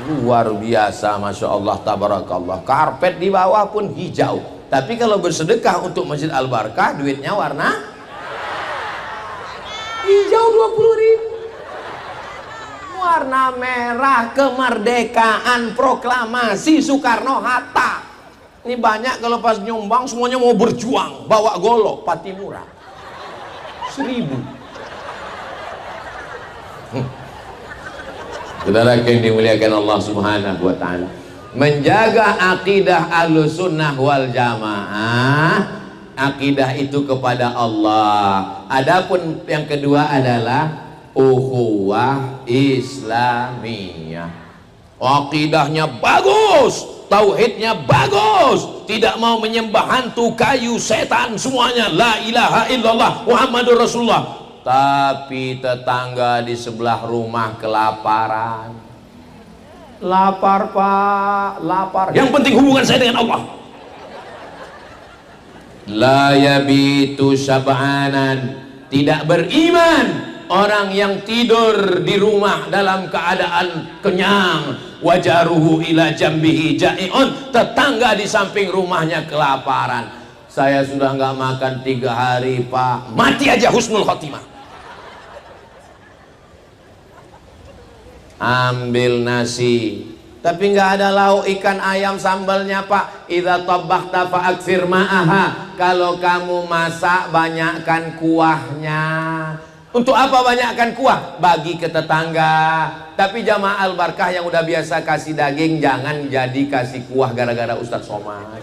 Luar biasa, masya Allah, tabarakallah. Karpet di bawah pun hijau. Tapi kalau bersedekah untuk Masjid Al-Barkah, duitnya warna hijau 20.000. Warna merah kemerdekaan, proklamasi Soekarno-Hatta. Ini banyak kalau pas nyumbang semuanya mau berjuang, bawa golok Patimura 1.000. Saudara yang dimuliakan Allah subhanahu wa ta'ala, menjaga akidah Ahlussunnah wal Jamaah, akidah itu kepada Allah. Adapun yang kedua adalah ukhuwah Islamiyah. Akidahnya bagus, tauhidnya bagus, tidak mau menyembah hantu, kayu, setan, semuanya la ilaha illallah Muhammadur Rasulullah. Tapi tetangga di sebelah rumah kelaparan. Lapar pak, lapar. Yang penting hubungan saya dengan Allah. La yabitu sab'anan, tidak beriman orang yang tidur di rumah dalam keadaan kenyang. Wajaruhu ila jambihi ja'i'un, tetangga di samping rumahnya kelaparan. Saya sudah nggak makan 3 hari pak, mati aja husnul khotimah. Ambil nasi, tapi nggak ada lauk ikan ayam sambalnya pak. Idza tabakhta fa aktsir ma'aha, kalau kamu masak banyakkan kuahnya. Untuk apa banyakkan kuah? Bagi ke tetangga. Tapi jamaah Al-Barkah yang udah biasa kasih daging, jangan jadi kasih kuah gara-gara Ustadz Somad.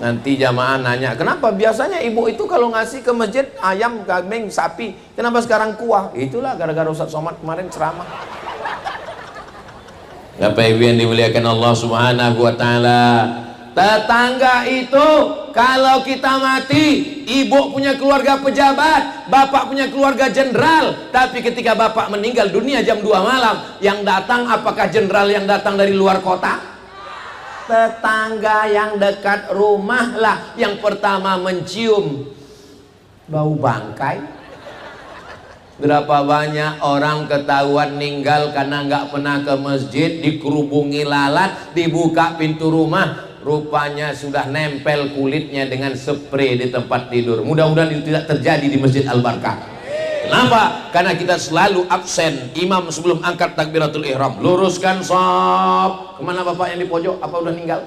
Nanti jamaah nanya, kenapa biasanya ibu itu kalau ngasih ke masjid ayam, kambing, sapi, kenapa sekarang kuah? Itulah gara-gara Ustadz Somad kemarin ceramah. Bapak Ibu yang dimuliakan Allah subhanahu wa ta'ala, Tetangga itu kalau kita mati, ibu punya keluarga pejabat, bapak punya keluarga jenderal, tapi ketika bapak meninggal dunia jam 2 malam, yang datang apakah jenderal yang datang dari luar kota? Tetangga yang dekat rumah lah yang pertama mencium bau bangkai. Berapa banyak orang ketahuan meninggal karena nggak pernah ke masjid, dikerubungi lalat, dibuka pintu rumah, rupanya sudah nempel kulitnya dengan spray di tempat tidur. Mudah-mudahan itu tidak terjadi di Masjid Al-Barkah. Kenapa? Karena kita selalu absen. Imam sebelum angkat takbiratul ihram, luruskan shaf. Kemana bapak yang di pojok? Apa udah meninggal?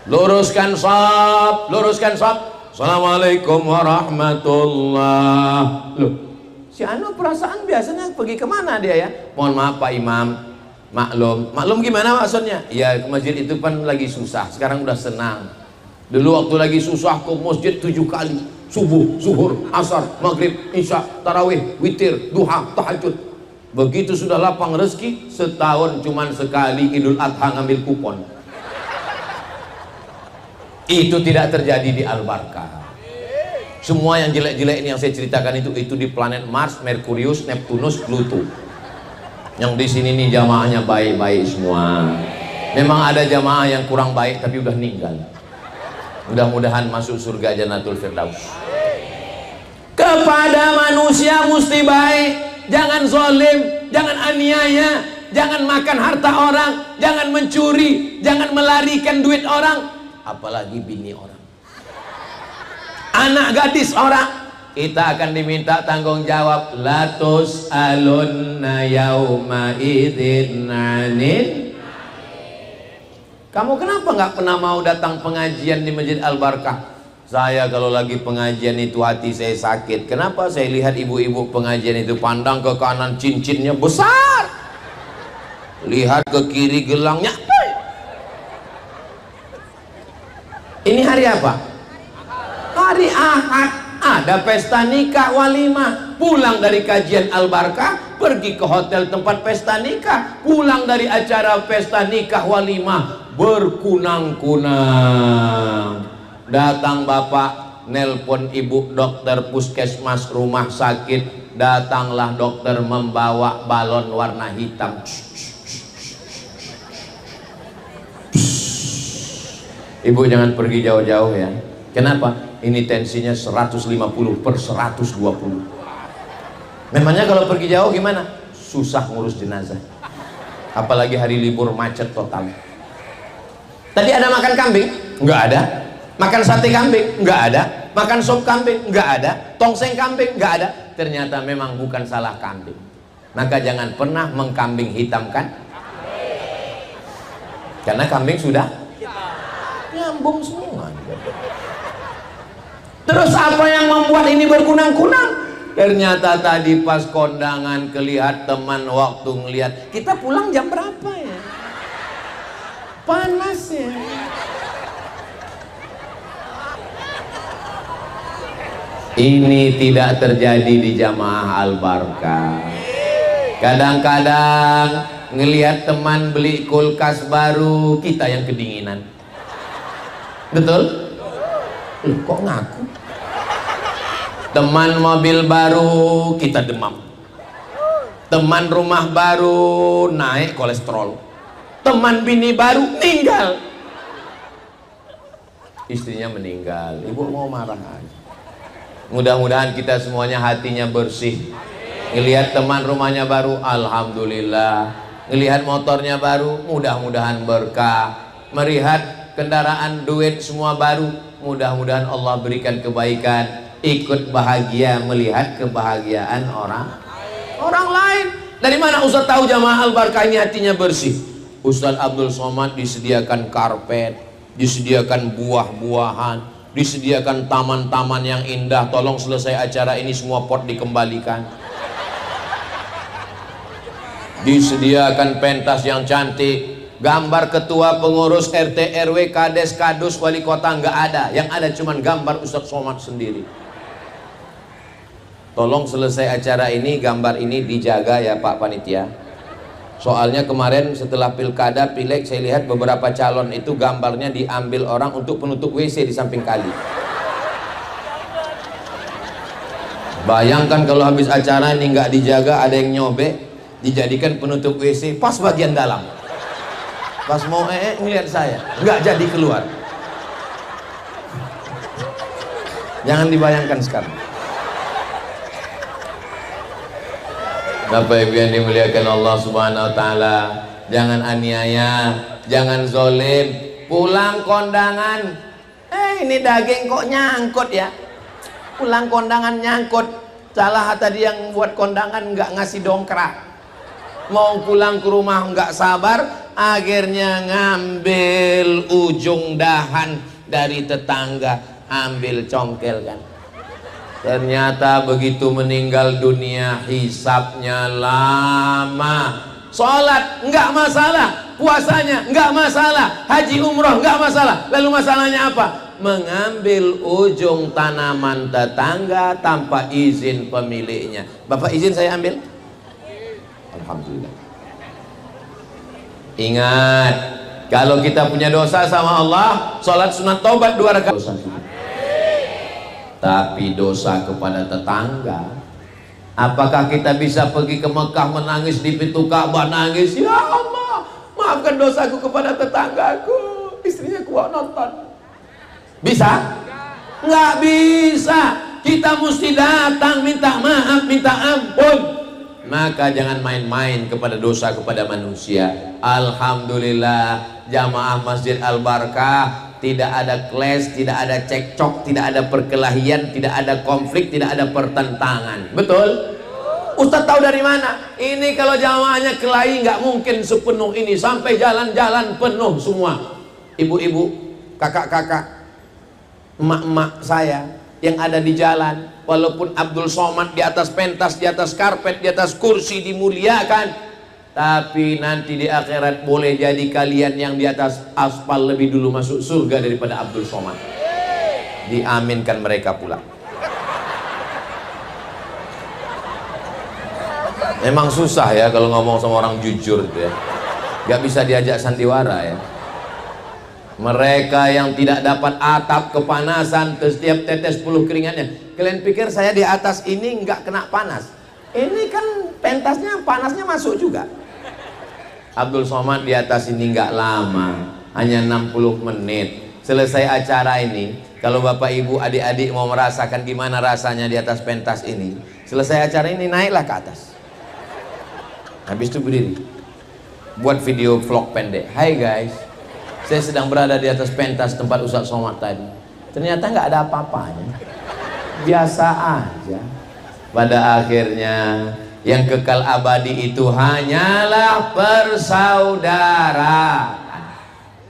Luruskan shaf, luruskan shaf. Assalamualaikum warahmatullah. Loh, si Anu perasaan biasanya pergi kemana dia ya? Mohon maaf Pak Imam, maklum gimana maksudnya? Ya ke masjid itu kan lagi susah, sekarang udah senang. Dulu waktu lagi susah ke masjid 7 kali, subuh, zuhur, asar, maghrib, isya, tarawih, witir, duha, tahajud. Begitu sudah lapang rezeki, setahun cuman sekali Idul Adha ngambil kupon. Itu tidak terjadi di Al-Barkah. Semua yang jelek-jelek ini yang saya ceritakan itu di planet Mars, Merkurius, Neptunus, Pluto. Yang di sini nih jamaahnya baik-baik semua. Memang ada jamaah yang kurang baik tapi udah meninggal. Mudah-mudahan masuk surga Jannatul Firdaus. Kepada manusia mesti baik, jangan zalim, jangan aniaya, jangan makan harta orang, jangan mencuri, jangan melarikan duit orang. Apalagi bini orang, anak gadis orang, kita akan diminta tanggung jawab. Latus alunna yauma idzin anin. Kamu kenapa nggak pernah mau datang pengajian di Masjid Al-Barkah? Saya kalau lagi pengajian itu hati saya sakit. Kenapa? Saya lihat ibu-ibu pengajian itu pandang ke kanan cincinnya besar, lihat ke kiri gelangnya. Ini hari apa? Hari Ahad. Ada pesta nikah walimah. Pulang dari kajian Al-Barkah, pergi ke hotel tempat pesta nikah. Pulang dari acara pesta nikah walimah, berkunang-kunang. Datang bapak, nelpon ibu dokter puskesmas rumah sakit. Datanglah dokter membawa balon warna hitam. Ibu jangan pergi jauh-jauh ya. Kenapa? Ini tensinya 150/120. Memangnya kalau pergi jauh gimana? Susah ngurus jenazah. Apalagi hari libur macet total. Tadi ada makan kambing? Enggak ada. Makan sate kambing? Enggak ada. Makan sop kambing? Enggak ada. Tongseng kambing? Enggak ada. Ternyata memang bukan salah kambing. Maka jangan pernah mengkambing hitamkan. Karena kambing sudah nyambung semua. Terus apa yang membuat ini berkunang-kunang? Ternyata tadi pas kondangan kelihat teman waktu ngelihat kita pulang jam berapa ya? Panas ya. Ini tidak terjadi di jamaah Al-Barkah. Kadang-kadang ngelihat teman beli kulkas baru, kita yang kedinginan. Betul? Kok ngaku? Teman mobil baru, kita demam. Teman rumah baru, naik kolesterol. Teman bini baru, meninggal. Istrinya meninggal, ibu mau marah aja. Mudah-mudahan kita semuanya hatinya bersih. Ngelihat teman rumahnya baru, alhamdulillah. Ngelihat motornya baru, mudah-mudahan berkah. Melihat kendaraan, duit semua baru, mudah-mudahan Allah berikan kebaikan. Ikut bahagia melihat kebahagiaan orang lain. Dari mana Ustaz tahu jamaah Al-Barkah ini hatinya bersih? Ustaz Abdul Somad disediakan karpet, disediakan buah-buahan, disediakan taman-taman yang indah. Tolong selesai acara ini semua pot dikembalikan. Disediakan pentas yang cantik. Gambar ketua pengurus RT RW kades kadus wali kota nggak ada, yang ada cuman gambar Ustadz Somad sendiri. Tolong selesai acara ini gambar ini dijaga ya Pak Panitia. Soalnya kemarin setelah pilkada, pileg, saya lihat beberapa calon itu gambarnya diambil orang untuk penutup WC di samping kali. Bayangkan kalau habis acara ini nggak dijaga, ada yang nyobek, dijadikan penutup WC pas bagian dalam. Pas mau ngeliat saya, nggak jadi keluar. Jangan dibayangkan sekarang. Bapak Ibu yang dimuliakan Allah Subhanahu wa taala, jangan aniaya, jangan zolim. Pulang kondangan, ini daging kok nyangkut ya. Pulang kondangan nyangkut. Salah tadi yang buat kondangan nggak ngasih dongkrak. Mau pulang ke rumah nggak sabar, akhirnya ngambil ujung dahan dari tetangga, ambil congkel kan. Ternyata begitu meninggal dunia hisabnya lama. Sholat nggak masalah, puasanya nggak masalah, haji umroh nggak masalah. Lalu masalahnya apa? Mengambil ujung tanaman tetangga tanpa izin pemiliknya. Bapak izin saya ambil? Alhamdulillah. Ingat, kalau kita punya dosa sama Allah, sholat sunat taubat 2 rakaat. Dosa kita. Tapi dosa kepada tetangga, apakah kita bisa pergi ke Mekah menangis di pintu Ka'bah, nangis, ya Allah maafkan dosaku kepada tetanggaku, istrinya kuat nonton? Bisa? Nggak bisa. Kita mesti datang minta maaf, minta ampun. Maka jangan main-main kepada dosa kepada manusia. Alhamdulillah, jamaah Masjid Al-Barkah tidak ada clash, tidak ada cekcok, tidak ada perkelahian, tidak ada konflik, tidak ada pertentangan. Betul? Ustadz tahu dari mana? Ini kalau jamaahnya kelahi nggak mungkin sepenuh ini, sampai jalan-jalan penuh semua. Ibu-ibu, kakak-kakak, emak-emak saya yang ada di jalan, walaupun Abdul Somad di atas pentas, di atas karpet, di atas kursi dimuliakan, tapi nanti di akhirat boleh jadi kalian yang di atas aspal lebih dulu masuk surga daripada Abdul Somad. Diaminkan mereka pula. Memang susah ya kalau ngomong sama orang jujur itu ya. Gak bisa diajak sandiwara ya. Mereka yang tidak dapat atap kepanasan ke setiap tetes puluh keringatnya. Kalian pikir saya di atas ini nggak kena panas? Ini kan pentasnya panasnya masuk juga. Abdul Somad di atas ini nggak lama, hanya 60 menit. Selesai acara ini, kalau bapak ibu adik-adik mau merasakan gimana rasanya di atas pentas ini, selesai acara ini naiklah ke atas. Habis itu berdiri, buat video vlog pendek. Hai guys, saya sedang berada di atas pentas tempat Ustadz Somad tadi. Ternyata nggak ada apa-apanya, biasa aja. Pada akhirnya yang kekal abadi itu hanyalah persaudaraan.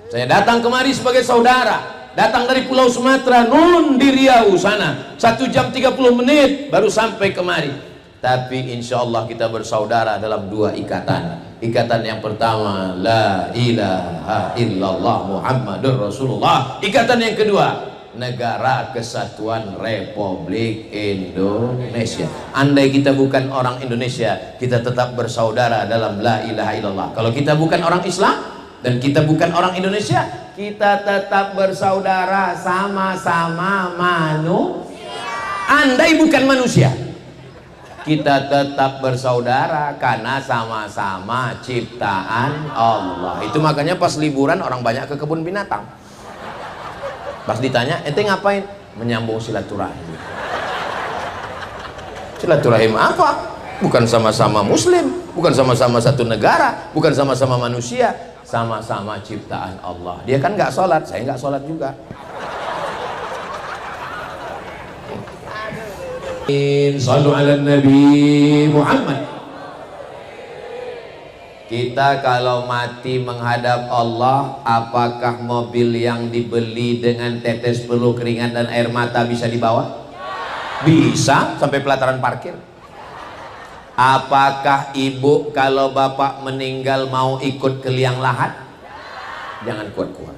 Saya datang kemari sebagai saudara, datang dari Pulau Sumatera, nun di Riau sana, 1 jam 30 menit baru sampai kemari. Tapi insya Allah kita bersaudara dalam 2 ikatan. Ikatan yang pertama, la ilaha illallah Muhammadur Rasulullah. Ikatan yang kedua, Negara Kesatuan Republik Indonesia. Andai kita bukan orang Indonesia, kita tetap bersaudara dalam la ilaha illallah. Kalau kita bukan orang Islam dan kita bukan orang Indonesia, kita tetap bersaudara, sama-sama manusia. Andai bukan manusia, kita tetap bersaudara karena sama-sama ciptaan Allah. Itu makanya pas liburan orang banyak ke kebun binatang. Pas ditanya, ente ngapain? Menyambung silaturahim. Silaturahim apa? Bukan sama-sama muslim, bukan sama-sama satu negara, bukan sama-sama manusia, sama-sama ciptaan Allah. Dia kan nggak sholat, saya nggak sholat juga. Sallu ala Nabi Muhammad. Kita kalau mati menghadap Allah, apakah mobil yang dibeli dengan tetes peluh keringat dan air mata bisa dibawa? Bisa, sampai pelataran parkir. Apakah ibu kalau bapak meninggal mau ikut ke liang lahat? Jangan kuat-kuat.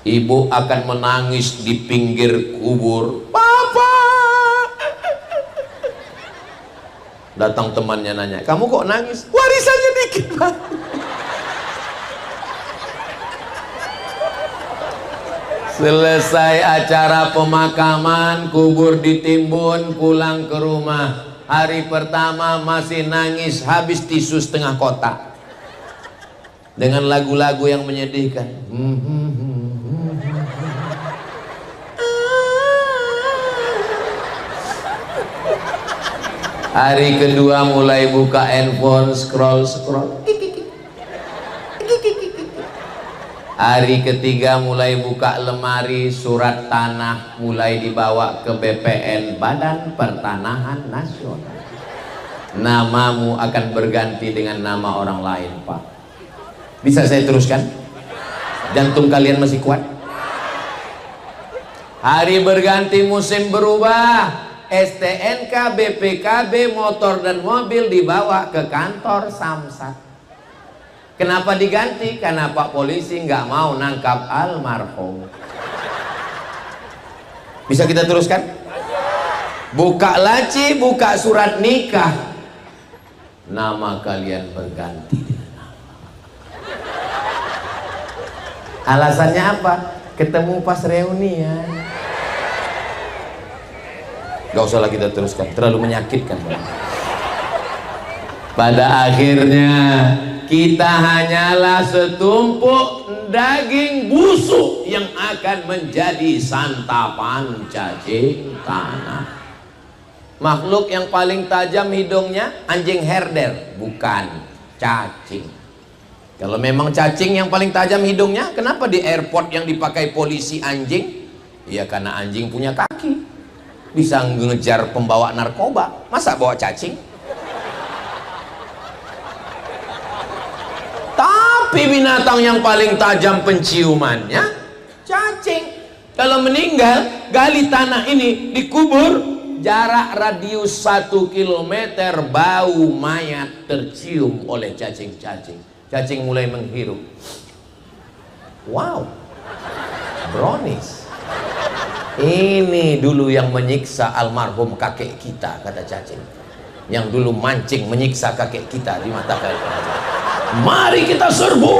Ibu akan menangis di pinggir kubur. Bapak! Datang temannya nanya, kamu kok nangis? Warisannya dikit Pak. Selesai acara pemakaman, kubur ditimbun, pulang ke rumah. Hari pertama masih nangis, habis tisu setengah kotak dengan lagu-lagu yang menyedihkan. Hari kedua mulai buka handphone, scroll. Hari ketiga mulai buka lemari, surat tanah mulai dibawa ke BPN, Badan Pertanahan Nasional. Namamu akan berganti dengan nama orang lain, Pak. Bisa saya teruskan? Jantung kalian masih kuat? Hari berganti, musim berubah. STNK, BPKB, motor dan mobil dibawa ke kantor Samsat. Kenapa diganti? Karena Pak Polisi nggak mau nangkap almarhum. Bisa kita teruskan? Buka laci, buka surat nikah, nama kalian berganti dengan nama. Alasannya apa? Ketemu pas reunian. Gak usah lagi kita teruskan, terlalu menyakitkan. Pada akhirnya kita hanyalah setumpuk daging busuk yang akan menjadi santapan cacing tanah. Makhluk yang paling tajam hidungnya anjing herder, bukan cacing. Kalau memang cacing yang paling tajam hidungnya, kenapa di airport yang dipakai polisi anjing? Ya karena anjing punya kaki, bisa ngejar pembawa narkoba. Masa bawa cacing? Tapi binatang yang paling tajam penciumannya cacing. Kalau meninggal, gali tanah ini, dikubur, jarak radius 1 kilometer bau mayat tercium oleh cacing-cacing. Cacing mulai menghirup. Wow, brownies. Ini dulu yang menyiksa almarhum kakek kita, kata cacing. Yang dulu mancing menyiksa kakek kita di mata kakek. Mari kita serbu.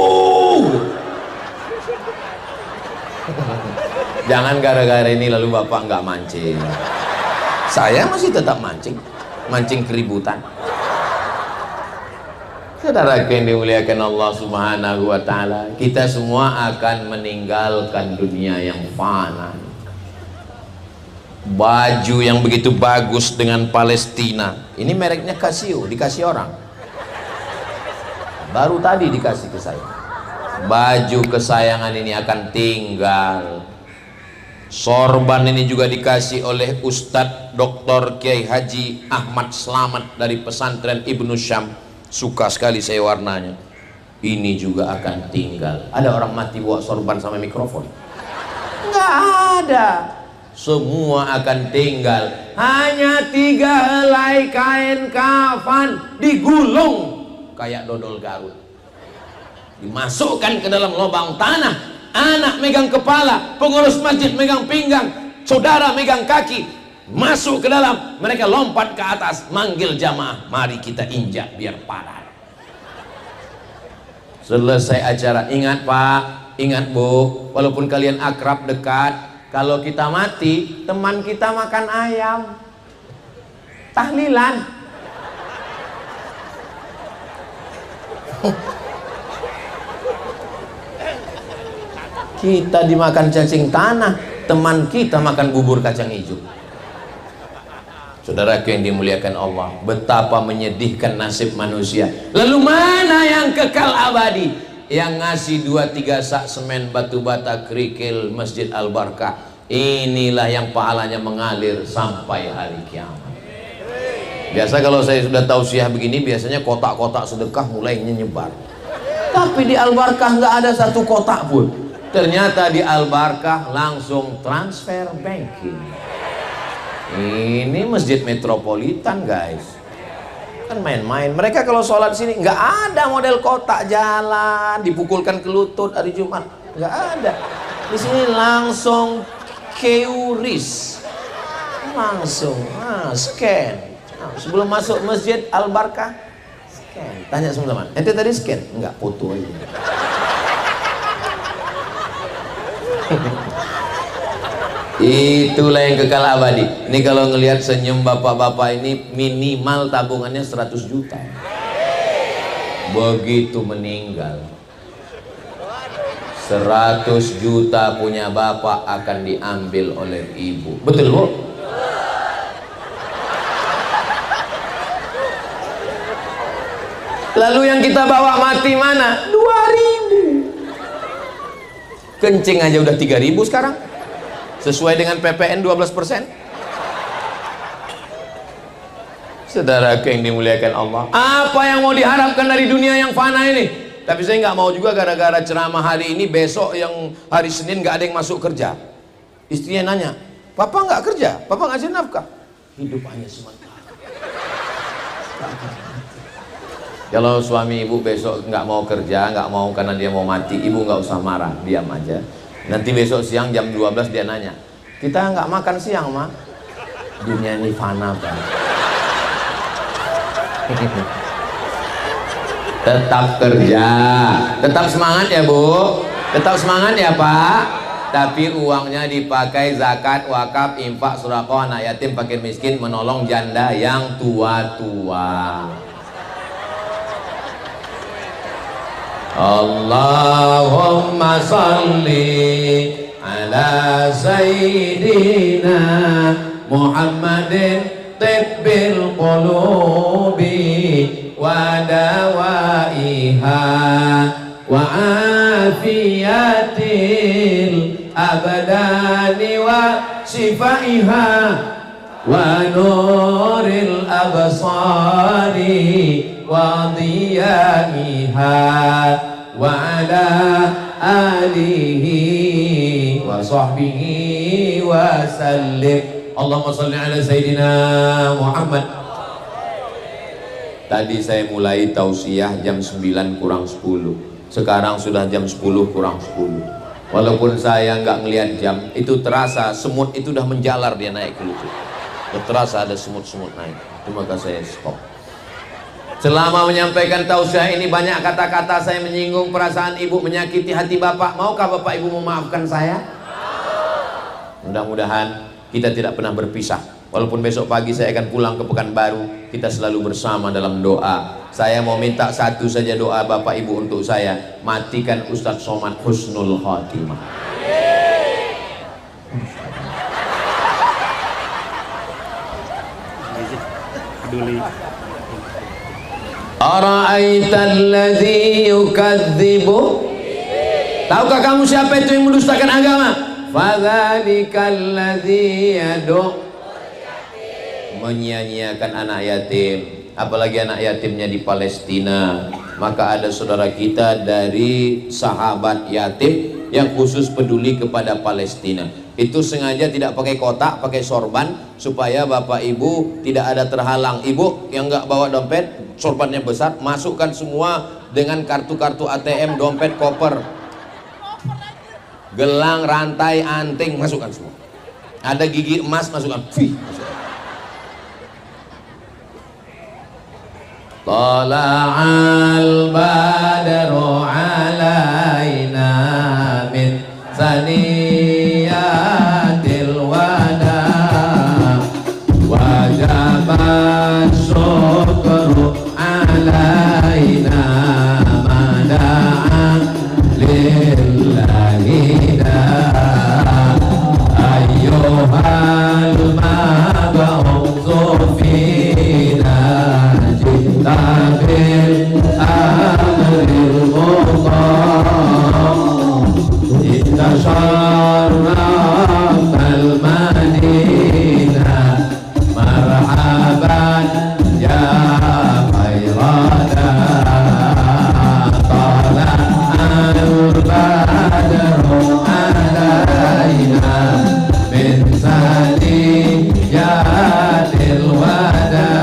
Jangan gara-gara ini lalu bapak nggak mancing. Saya masih tetap mancing, mancing keributan. Saudara yang dimuliakan Allah Subhanahu wa Ta'ala, kita semua akan meninggalkan dunia yang fana. Baju yang begitu bagus dengan Palestina, ini mereknya Casio, dikasih orang. Baru tadi dikasih ke saya. Baju kesayangan ini akan tinggal. Sorban ini juga dikasih oleh Ustadz Dr. Kiai Haji Ahmad Slamet dari pesantren Ibnu Syam. Suka sekali saya warnanya. Ini juga akan tinggal. Ada orang mati bawa sorban sama mikrofon? Nggak ada. Semua akan tinggal. Hanya 3 helai kain kafan digulung kayak dodol Garut, dimasukkan ke dalam lubang tanah. Anak megang kepala, pengurus masjid megang pinggang, saudara megang kaki, masuk ke dalam. Mereka lompat ke atas, manggil jamaah, mari kita injak biar padat. Selesai acara. Ingat Pak, ingat Bu, walaupun kalian akrab dekat, kalau kita mati, teman kita makan ayam, tahlilan. Kita dimakan cacing tanah, teman kita makan bubur kacang hijau. Saudaraku yang dimuliakan Allah, betapa menyedihkan nasib manusia. Lalu mana yang kekal abadi? Yang ngasih 2-3 sak semen, batu bata, kerikil Masjid Al-Barkah. Inilah yang pahalanya mengalir sampai hari kiamat. Biasa kalau saya sudah tausiah begini, biasanya kotak-kotak sedekah mulai nyebar. Tapi di Al-Barkah nggak ada satu kotak pun. Ternyata di Al-Barkah langsung transfer banking. Ini masjid metropolitan guys, kan main-main. Mereka kalau sholat sini nggak ada model kotak jalan dipukulkan ke lutut hari Jumat, nggak ada. Di sini langsung QRIS, langsung scan Sebelum masuk masjid Al-Barkah, scan. Tanya semua teman, ente tadi scan? Enggak, foto aja. Itulah yang kekal abadi. Ini kalau ngelihat senyum bapak-bapak ini, minimal tabungannya 100 juta. Begitu meninggal, 100 juta punya bapak akan diambil oleh ibu. Betul, Bu? Lalu yang kita bawa mati mana? 2.000. Kencing aja udah 3.000 sekarang. Sesuai dengan PPN 12%. Saudara yang dimuliakan Allah, apa yang mau diharapkan dari dunia yang fana ini? Tapi saya nggak mau juga gara-gara ceramah hari ini, besok yang hari Senin nggak ada yang masuk kerja. Istrinya nanya, Papa nggak kerja? Papa ngasih nafkah? Hidup hanya sementara. Kalau suami ibu besok nggak mau kerja, nggak mau karena dia mau mati, ibu nggak usah marah, diam aja. Nanti besok siang jam 12 dia nanya, kita nggak makan siang, Ma. Dunia ini fana, Pak. Tetap kerja, tetap semangat ya, Bu. Tetap semangat ya, Pak. Tapi uangnya dipakai zakat, wakaf, infak, sedekah, anak yatim, fakir miskin, menolong janda yang tua-tua. Allahumma salli ala sayyidina Muhammadin tibbil qulubi wa dawaiha wa afiyatil abdani wa shifaiha wa nuril absari wa diyaiha wa ala alihi wa sahbihi wa sallim. Allahumma salli ala sayyidina Muhammad. Tadi saya mulai tausiah jam 9 kurang 10. Sekarang sudah jam 10 kurang 10. Walaupun saya nggak ngelihat jam, itu terasa semut itu udah menjalar, dia naik ke lutut. Terasa ada semut-semut naik. Itu maka saya stop. Selama menyampaikan tausiah ini banyak kata-kata saya menyinggung perasaan ibu, menyakiti hati bapak. Maukah bapak ibu memaafkan saya? Mudah-mudahan kita tidak pernah berpisah. Walaupun besok pagi saya akan pulang ke Pekanbaru, kita selalu bersama dalam doa. Saya mau minta satu saja doa bapak ibu untuk saya, matikan Ustadz Somad husnul khotimah. Ara'aital ladzi yukadzibu, tahukah kamu siapa itu yang mendustakan agama? Fadzalikal ladzi yad'u, menyia-nyiakan anak yatim, apalagi anak yatimnya di Palestina. Maka ada saudara kita dari sahabat yatim yang khusus peduli kepada Palestina. Itu sengaja tidak pakai kotak, pakai sorban, supaya bapak ibu tidak ada terhalang. Ibu yang nggak bawa dompet, sorbannya besar, masukkan semua dengan kartu-kartu ATM, dompet, koper, gelang, rantai, anting, masukkan semua. Ada gigi emas, masukkan. Masukkan. Tala'al badru alaina min saniyatil wada wajabat syukru alaina mada'a lillahi da ayyuhal mab'utsu fina tabil amril muqam itasharrafal madinah marhaban ya khairana tala'al badru alaina min saniyatil wada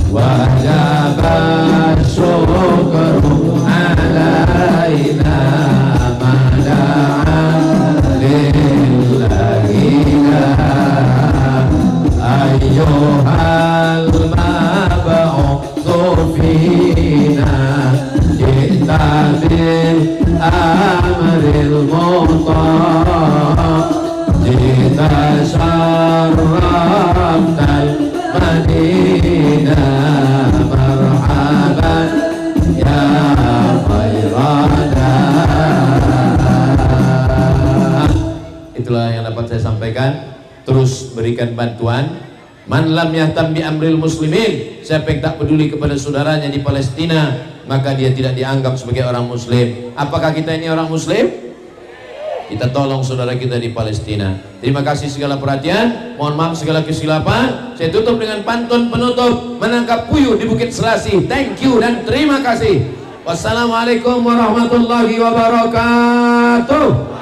wajaba syukru alaina mada'a itulah yang dapat saya sampaikan. Terus berikan bantuan. Man lam yahtam bi amril muslimin, siapa yang tak peduli kepada saudaranya di Palestina, maka dia tidak dianggap sebagai orang muslim. Apakah kita ini orang muslim? Kita tolong saudara kita di Palestina. Terima kasih segala perhatian, mohon maaf segala kesilapan. Saya tutup dengan pantun penutup, menangkap puyuh di Bukit Selasih. Thank you dan terima kasih. Wassalamualaikum warahmatullahi wabarakatuh.